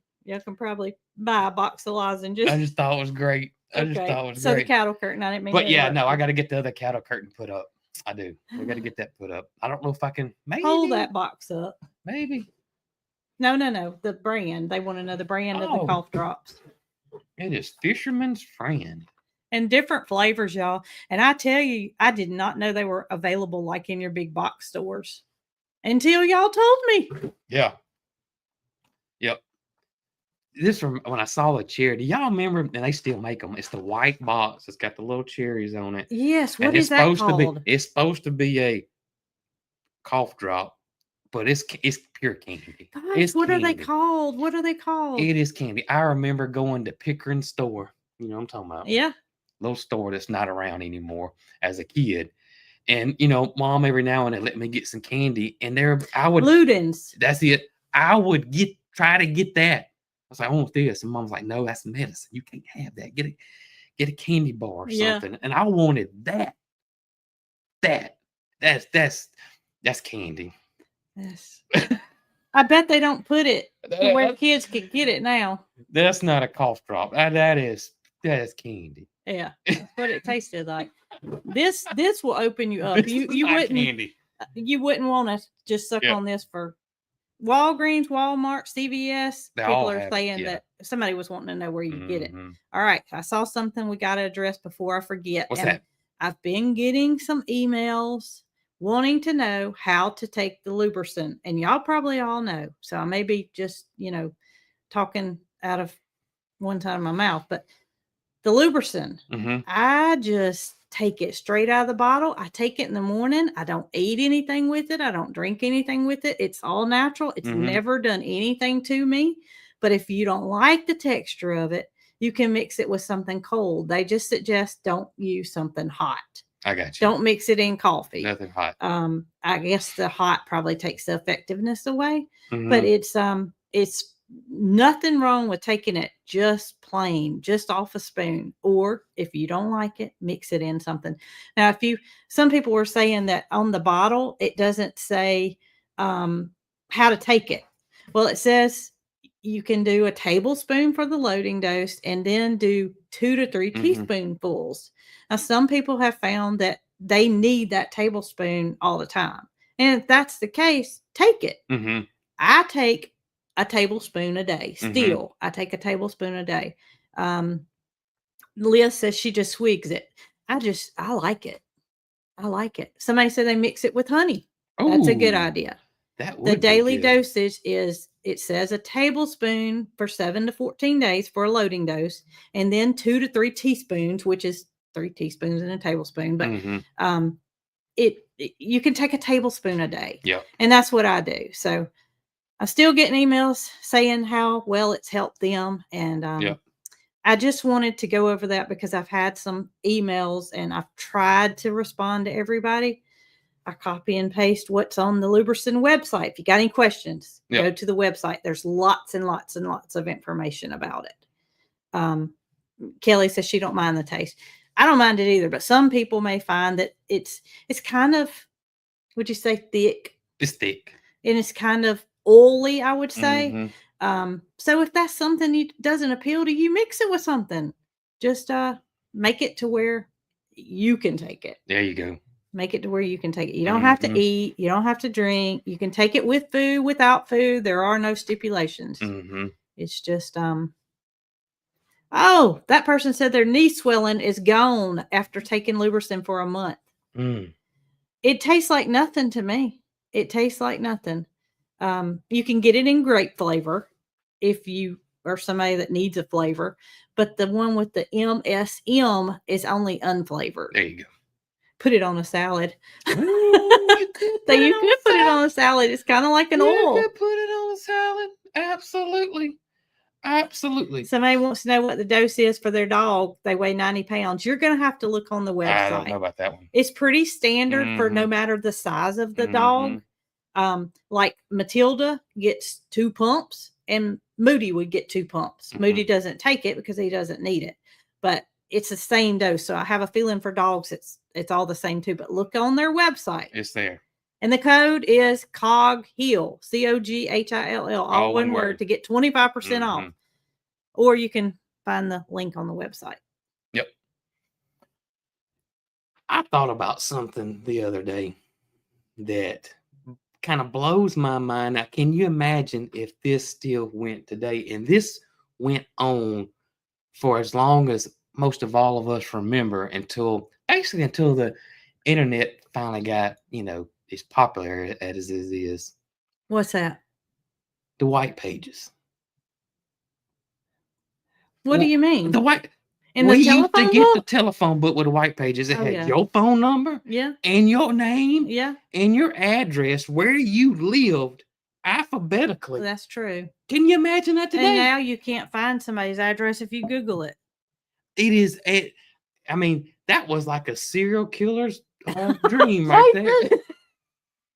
probably buy a box of lozenges. I just thought it was great. So the cattle curtain, I didn't mean. But yeah, no, I got to get the other cattle curtain put up. I do. We got to get that put up. I don't know if I can. Maybe hold that box up. Maybe. No. The brand. They want to know the brand of the cough drops. It is Fisherman's Friend. And different flavors, y'all. And I tell you, I did not know they were available like in your big box stores until y'all told me. Yeah. Yep. This from when I saw the cherry. Do y'all remember? And they still make them. It's the white box. It's got the little cherries on it. Yes. What is that called? It's supposed to be a cough drop. But it's pure candy. Gosh, what are they called? What are they called? It is candy. I remember going to Pickering store. You know what I'm talking about? Yeah. Little store that's not around anymore as a kid. And, Mom every now and then let me get some candy. And Ludens. That's it. I would try to get that. I was like, I want this. And Mom's like, no, that's medicine. You can't have that. Get a candy bar or something. And I wanted that. That's candy. Yes. I bet they don't put it where kids can get it now. That's not a cough drop. That is candy. Yeah, that's what it tasted like. This will open you up. You wouldn't want to just suck on this for Walgreens, Walmart, CVS. People are saying that somebody was wanting to know where you get it. All right, I saw something we got to address before I forget. What's that? I've been getting some emails wanting to know how to take the Luberson, and y'all probably all know. So I may be just, talking out of one side of my mouth. But the Lubricin, I just take it straight out of the bottle. I take it in the morning. I don't eat anything with it. I don't drink anything with it. It's all natural. It's never done anything to me. But if you don't like the texture of it, you can mix it with something cold. They just suggest don't use something hot. I got you. Don't mix it in coffee. Nothing hot. I guess the hot probably takes the effectiveness away. But it's nothing wrong with taking it just plain, just off a spoon. Or if you don't like it, mix it in something. Now, some people were saying that on the bottle, it doesn't say how to take it. Well, it says you can do a tablespoon for the loading dose and then do 2 to 3 teaspoonfuls. Now, some people have found that they need that tablespoon all the time. And if that's the case, take it. I take a tablespoon a day. Still, I take a tablespoon a day. Liz says she just swigs it. I like it. I like it. Somebody said they mix it with honey. Oh, that's a good idea. The daily dosage it says a tablespoon for 7 to 14 days for a loading dose, and then 2 to 3 teaspoons, which is 3 teaspoons in a tablespoon. But you can take a tablespoon a day. Yeah. And that's what I do. So I'm still getting emails saying how well it's helped them. And I just wanted to go over that because I've had some emails and I've tried to respond to everybody. I copy and paste what's on the Lubricin website. If you got any questions, go to the website. There's lots and lots and lots of information about it. Kelly says she don't mind the taste. I don't mind it either, but some people may find that it's kind of, would you say thick? It's thick. And it's kind of oily, I would say. So if that's something that doesn't appeal to you, mix it with something. Just make it to where you can take it. There you go. Make it to where you can take it. You don't have to eat. You don't have to drink. You can take it with food, without food. There are no stipulations. It's just, oh, that person said their knee swelling is gone after taking Lubricin for a month. It tastes like nothing to me. It tastes like nothing. You can get it in grape flavor if you are somebody that needs a flavor, but the one with the MSM is only unflavored. There you go. Put it on a salad. Ooh, you could put it on a salad. It's kind of like an oil. You could put it on a salad. Absolutely. Absolutely. Somebody wants to know what the dose is for their dog. They weigh 90 pounds. You're going to have to look on the website. I don't know about that one. It's pretty standard for no matter the size of the dog. Like Matilda gets 2 pumps and Moody would get 2 pumps. Moody doesn't take it because he doesn't need it, but it's the same dose. So I have a feeling for dogs, it's all the same too, but look on their website. It's there. And the code is Cog Hill, COGHILL, all one word to get 25% off. Or you can find the link on the website. Yep. I thought about something the other day that kind of blows my mind. Now, can you imagine if this still went today? And this went on for as long as most of all of us remember until the internet finally got, as popular as it is. What's that? The white pages. What do you mean? The white. We used to get the telephone book with the white pages. It had your phone number, and your name, and your address, where you lived, alphabetically. That's true. Can you imagine that today? And now you can't find somebody's address if you Google it. It is. I mean, that was like a serial killer's dream right there.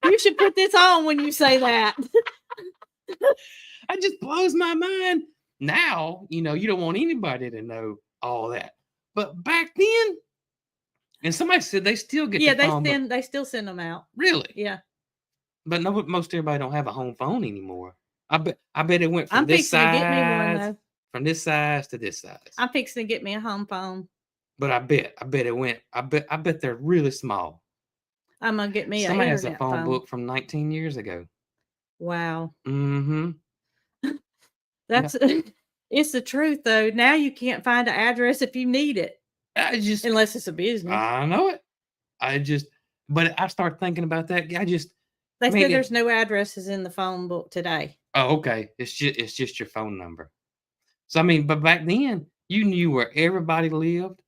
You should put this on when you say that. It just blows my mind. Now, you don't want anybody to know all that. But back then, and somebody said they still get the phone. Yeah, they still send them out. Really? Yeah. But most everybody don't have a home phone anymore. I bet it went from this size. To get me one, though. From this size to this size. I'm fixing to get me a home phone. But I bet it went. I bet they're really small. I'm gonna get me somebody has a phone book from 19 years ago. Wow. That's it's the truth though. Now you can't find an address if you need it. Unless it's a business. I know it. But I start thinking about that. They said there's no addresses in the phone book today. Oh, okay. It's just your phone number. So I mean, but back then you knew where everybody lived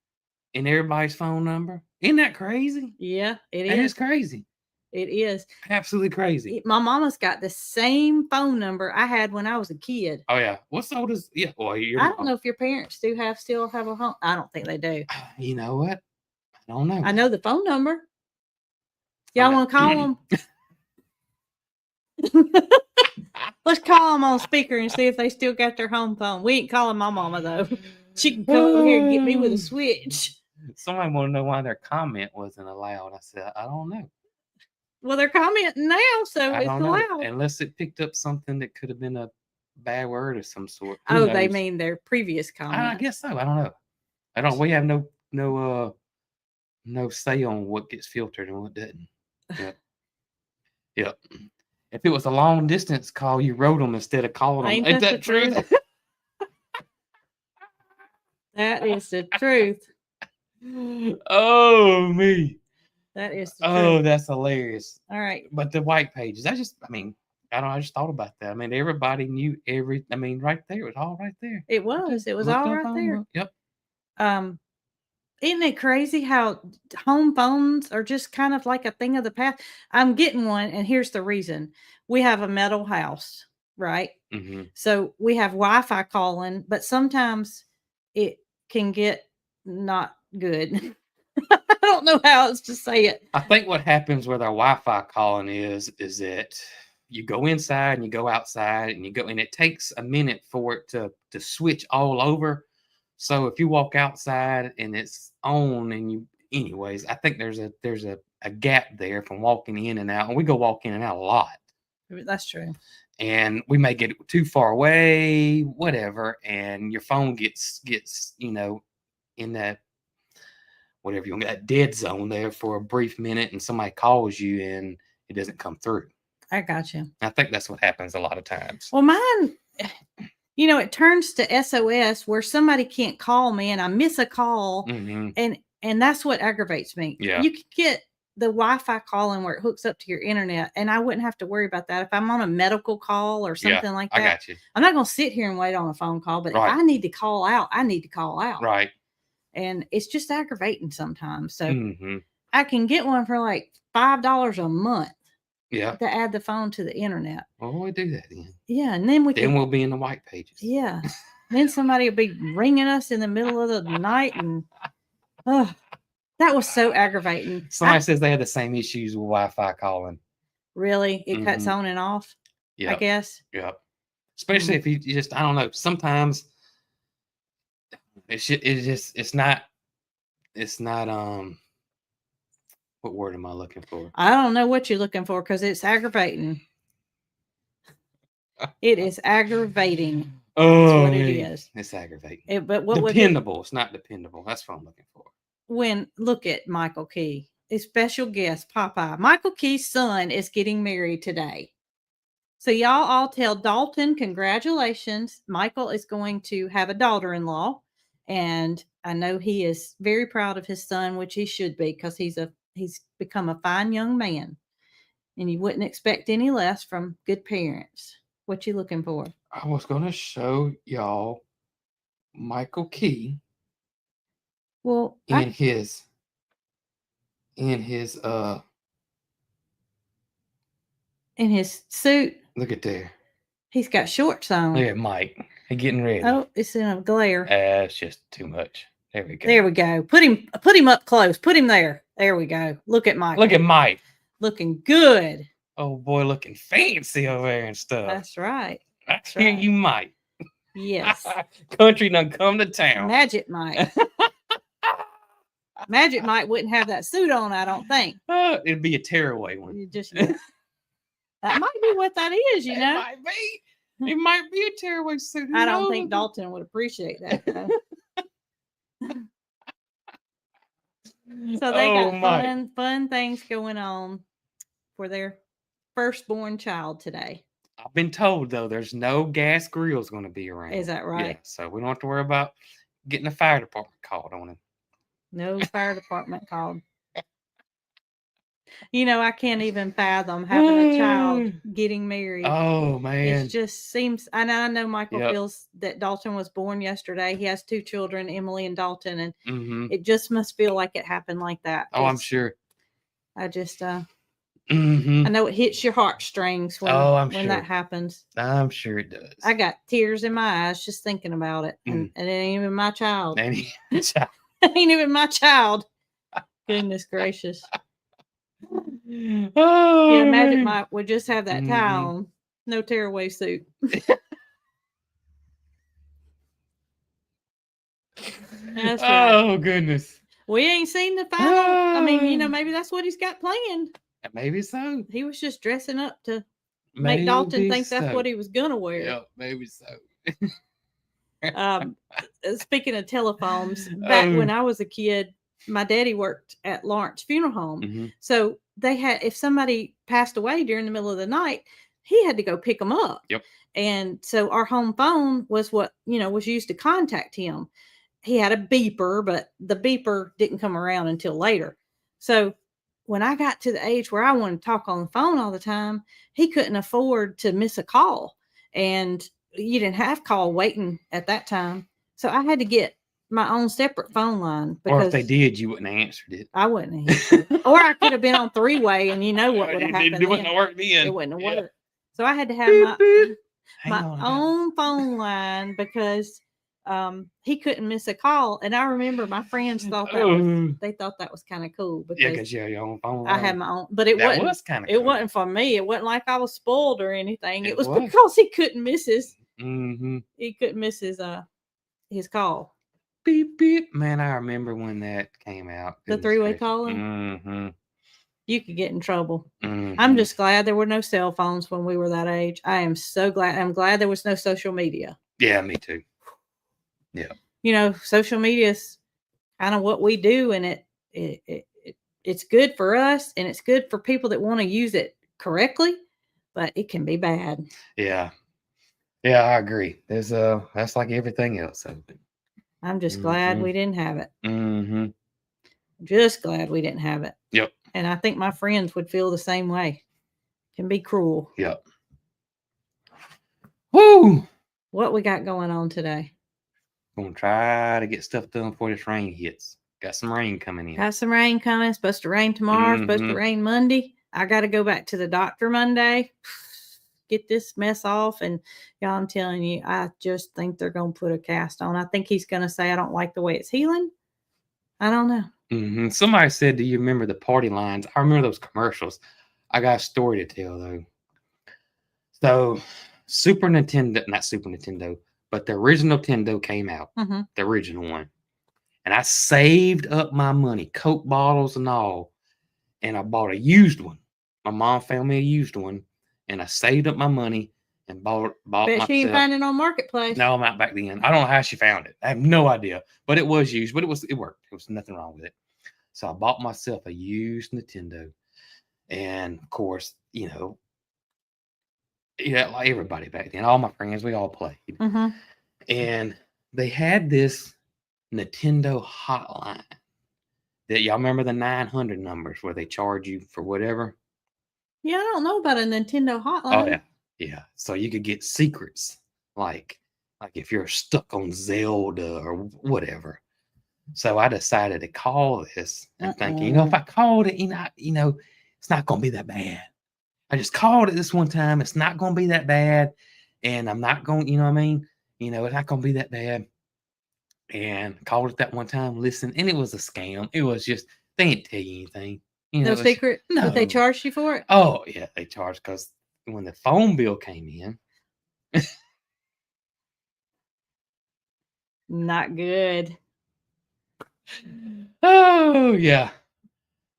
and everybody's phone number. Isn't that crazy? Yeah, it That is is. crazy. It is. Absolutely crazy. My mama's got the same phone number I had when I was a kid. Oh yeah. What's the oldest? Yeah. Well, your I don't mom. know if your parents still have a home. I don't think they do. You know what? I don't know. I know the phone number. Y'all Okay. want to call them? Let's call them on speaker and see if they still got their home phone. We ain't calling my mama though. She can come over here and get me with a switch. Somebody want to know why their comment wasn't allowed. I said, I don't know. Well, they're commenting now, so I it's don't know. allowed. Unless it picked up something that could have been a bad word of some sort. Oh, they mean their previous comment. I guess so. I don't know. I don't. We have no say on what gets filtered and what doesn't. Yep. Yep. If it was a long distance call, you wrote them instead of calling them. Ain't that true? That is the truth. Oh me. That is the Oh, truth. that's hilarious. All right. But the white pages, I just thought about that. I mean, everybody knew right there. It was all right there. It was. It was all right there. Yep. Isn't it crazy how home phones are just kind of like a thing of the past? I'm getting one, and here's the reason. We have a metal house, right? Mm-hmm. So we have Wi-Fi calling, but sometimes it can get not good. I don't know how else to say it. I think what happens with our Wi-Fi calling is that you go inside and you go outside and you go, and it takes a minute for it to switch all over. So if you walk outside and it's on anyways, I think there's a gap there from walking in and out, and we go walk in and out a lot. That's true. And we may get too far away, whatever, and your phone gets in that whatever you want, that dead zone there for a brief minute, and somebody calls you and it doesn't come through. I got you. I think that's what happens a lot of times. Well, mine, it turns to SOS where somebody can't call me and I miss a call, Mm-hmm. and that's what aggravates me. Yeah. You could get the Wi-Fi calling where it hooks up to your internet, and I wouldn't have to worry about that if I'm on a medical call or something like that. I got you. I'm not going to sit here and wait on a phone call, but Right. if I need to call out, I need to call out. Right. And it's just aggravating sometimes. So mm-hmm. I can get one for like $5 a month. Yeah. To add the phone to the internet. Well, we do that then. Yeah, and then we'll be in the white pages. Yeah. Then somebody will be ringing us in the middle of the night, and that was so aggravating. Somebody says they had the same issues with Wi-Fi calling. Really? It cuts on and off? Yeah. I guess. Yep. Especially if you just, I don't know, sometimes it's not what word am I looking for? I don't know what you're looking for because it's aggravating. It is aggravating. Oh, that's what it is. It's aggravating. But what dependable? It's not dependable. That's what I'm looking for. Look at Michael Key, a special guest, Popeye. Michael Key's son is getting married today. So y'all all tell Dalton congratulations. Michael is going to have a daughter-in-law, and I know he is very proud of his son, which he should be because he's become a fine young man, and you wouldn't expect any less from good parents. What you looking for? I was going to show y'all Michael Key. Well, in his suit. Look at there. He's got shorts on. Look at Mike. He's getting ready. Oh, it's in a glare. It's just too much. There we go. There we go. Put him up close. Put him there. There we go. Look at Mike. Look at Mike. Looking good. Oh boy, looking fancy over there and stuff. That's right. That's right. You Mike. Yes. Country done come to town. Magic Mike. Magic Mike wouldn't have that suit on, I don't think. It'd be a tearaway one. That might be what that is, It might be. It might be a tearaway suit. I don't think Dalton would appreciate that. So they got fun things going on for their firstborn child today. I've been told, though, there's no gas grills going to be around. Is that right? Yeah, so we don't have to worry about getting the fire department called on it. No fire department called. I can't even fathom having a child getting married. Oh It man. just seems, and I know Michael Yep. feels that Dalton was born yesterday. He has 2 children, Emily and Dalton, and Mm-hmm. it just must feel like it happened like that. Oh, I'm sure. I just, Mm-hmm. I know it hits your heartstrings I'm when sure. that happens. I'm sure it does. I got tears in my eyes just thinking about it, and it ain't even my child. Any It ain't even my child. Goodness gracious. Oh, Yeah, Magic man. Mike would just have that tie on. No tearaway suit. That's right. Oh goodness. We ain't seen the final. I mean, maybe that's what he's got planned. Maybe so. He was just dressing up to Maybe make Dalton think so. that's what he was gonna wear. Yeah, maybe so. Speaking of telephones, back when I was a kid, my daddy worked at Lawrence Funeral Home. Mm-hmm. So they had, if somebody passed away during the middle of the night, he had to go pick them up. Yep. And so our home phone was what, was used to contact him. He had a beeper, but the beeper didn't come around until later. So when I got to the age where I wanted to talk on the phone all the time, he couldn't afford to miss a call. And you didn't have call waiting at that time. So I had to get my own separate phone line. Or if they did, you wouldn't have answered it. I wouldn't have answered it. Or I could have been on 3-way, and what would have happened. It wouldn't have worked then. It wouldn't have worked. So I had to have my own phone line because he couldn't miss a call. And I remember my friends thought they thought that was kind of cool because you had your own phone. I had my own, but it wasn't kind of cool. It wasn't for me. It wasn't like I was spoiled or anything. It was because he couldn't miss his. Mm-hmm. He couldn't miss his call. Beep beep, man! I remember when that came out. The 3-way calling. Mm-hmm. You could get in trouble. Mm-hmm. I'm just glad there were no cell phones when we were that age. I am so glad. I'm glad there was no social media. Yeah, me too. Yeah. Social media is kind of what we do, and it's good for us, and it's good for people that want to use it correctly, but it can be bad. Yeah. Yeah, I agree. There's that's like everything else. I'm just glad we didn't have it. Mm-hmm. Just glad we didn't have it. Yep. And I think my friends would feel the same way. It can be cruel. Yep. Woo! What we got going on today? Gonna try to get stuff done before this rain hits. Got some rain coming in. Got some rain coming. It's supposed to rain tomorrow. Supposed to rain Monday. I got to go back to the doctor Monday. Get this mess off. And y'all, I'm telling you, I just think they're going to put a cast on. I think he's going to say, I don't like the way it's healing. I don't know. Mm-hmm. Somebody said, do you remember the party lines? I remember those commercials. I got a story to tell, though. So, not Super Nintendo, but the original Nintendo came out. Mm-hmm. The original one. And I saved up my money, Coke bottles and all. And I bought a used one. My mom found me a used one. And I saved up my money and bought myself. She didn't find it on Marketplace. No, not back then. I don't know how she found it. I have no idea. But it was used. But it worked. There was nothing wrong with it. So I bought myself a used Nintendo. And of course, like everybody back then, all my friends, we all played. Mm-hmm. And they had this Nintendo hotline that y'all remember the 900 numbers where they charge you for whatever. Yeah, I don't know about a Nintendo hotline. Oh yeah. So you could get secrets, like if you're stuck on Zelda or whatever. So I decided to call this and thinking, if I called it, it's not gonna be that bad. I just called it this one time. It's not gonna be that bad, and I'm not going. You know what I mean? It's not gonna be that bad. And called it that one time. Listen, and it was a scam. It was just they didn't tell you anything. No secret? No. But they charged you for it? Oh, yeah, they charged because when the phone bill came in. Not good. Oh, yeah.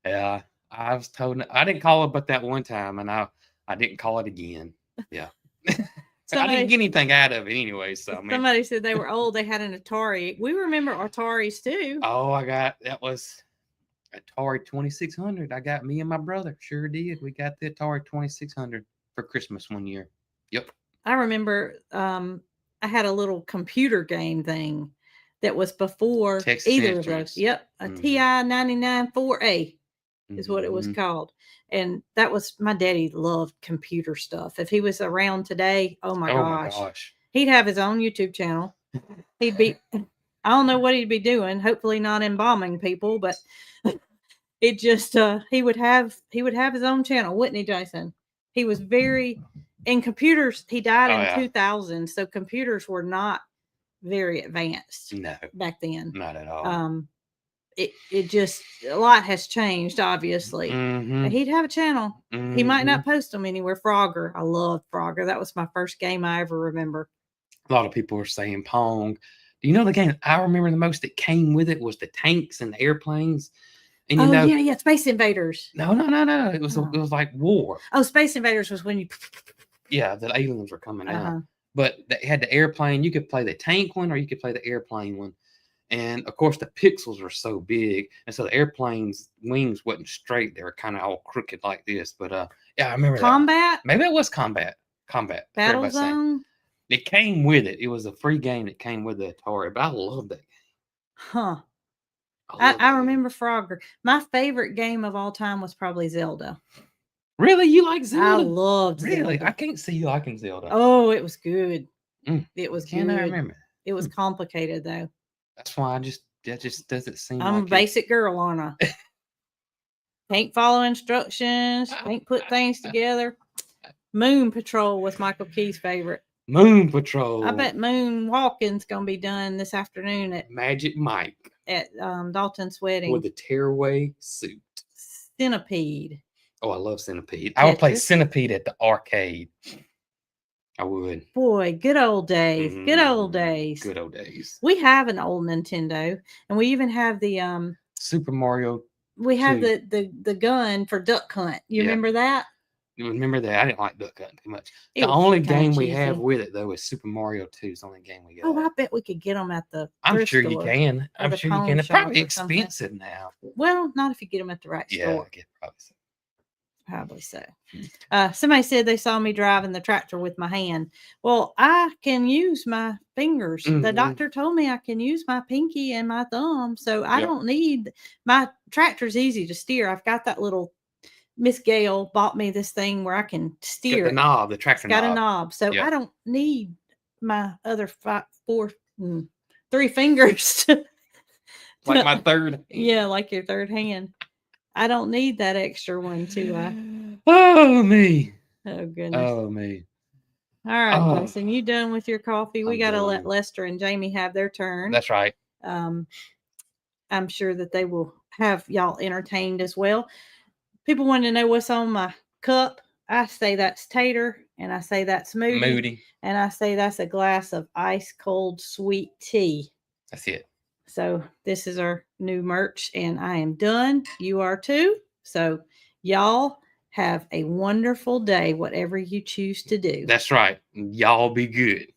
Yeah. I was told I didn't call it but that one time, and I didn't call it again. Yeah. I didn't get anything out of it anyway. So somebody said they were old. They had an Atari. We remember Ataris too. Oh, that was Atari 2600. I got me and my brother. Sure did. We got the Atari 2600 for Christmas one year. Yep. I remember I had a little computer game thing that was before Texas either of those. Yep. A TI 99 4A. is what it was Mhm. called. And that was my daddy loved computer stuff. If he was around today, oh my Oh my gosh, gosh. he'd have his own YouTube channel. He'd be, I don't know what he'd be doing. Hopefully not embalming people, but it just he would have his own channel, wouldn't he, Jason? He was very in computers. He died Oh in yeah. 2000, so computers were not very advanced No, back then. not at all. It just a lot has changed, obviously. Mhm. He'd have a channel. He might Mhm. not post them anywhere. Frogger, I loved Frogger. That was my first game I ever remember. A lot of people were saying Pong. Do you know the game I remember the most that came with it was the tanks and the airplanes? And you Oh know, yeah, Space Invaders. no. It was Oh. it was like war. Oh, Space Invaders was when you. Yeah, the aliens were coming Uh-huh. out. But they had the airplane. You could play the tank one, or you could play the airplane one. And of course, the pixels were so big, and so the airplane's wings wasn't straight; they were kind of all crooked like this. But yeah, I remember that. Combat, Maybe it was combat. I heard Battle everybody saying. Zone. It came with it. It was a free game that came with the Atari, but I loved that game. Huh. I loved that I game. remember Frogger. My favorite game of all time was probably Zelda. Really, you like Zelda? I loved Really, Zelda. I can't see you liking Zelda. Oh, it was good. Mm. It was Can good. I remember? It was complicated though. That's why that just doesn't seem I'm like a basic girl, aren't I? Can't follow instructions. Can't put things together. Moon Patrol was Michael Key's favorite. Moon Patrol. I bet Moon Walking's gonna be done this afternoon at Magic Mike Dalton's wedding with the tearaway suit. Centipede. Oh, I love Centipede. I would play Centipede at the arcade. I would. Boy, good old days. Good old days. Good old days. We have an old Nintendo, and we even have the Super Mario. We have the gun for Duck Hunt. You remember that? You remember that? I didn't like Duck Hunt too much. It the was only kinda game we cheesy. have with it though is Super Mario 2. It's the only game we got. Oh, I bet we could get them at the I'm thrift sure you store can. or I'm the sure you pawn can. It's shop probably or something. expensive now. Well, not if you get them at the right Yeah, store. I guess probably so. Probably so. Somebody said they saw me driving the tractor with my hand. Well, I can use my fingers. The Mhm. doctor told me I can use my pinky and my thumb, so I Yep. don't need my tractor's easy to steer. I've got that little Miss Gail bought me this thing where I can Got steer the it. knob, the It's tractor got a knob. knob, so Yep. I don't need my other 3 fingers. Like my third. Yeah, like your third hand. I don't need that extra one to Oh me. oh goodness. Oh me. All right, Oh. Jason, you done with your coffee? We I'm got to let done. Lester and Jamie have their turn. That's right. I'm sure that they will have y'all entertained as well. People want to know what's on my cup. I say that's tater, and I say that's moody, and I say that's a glass of ice cold sweet tea. That's it. So this is our new merch, and I am done. You are too. So y'all have a wonderful day, whatever you choose to do. That's right. Y'all be good.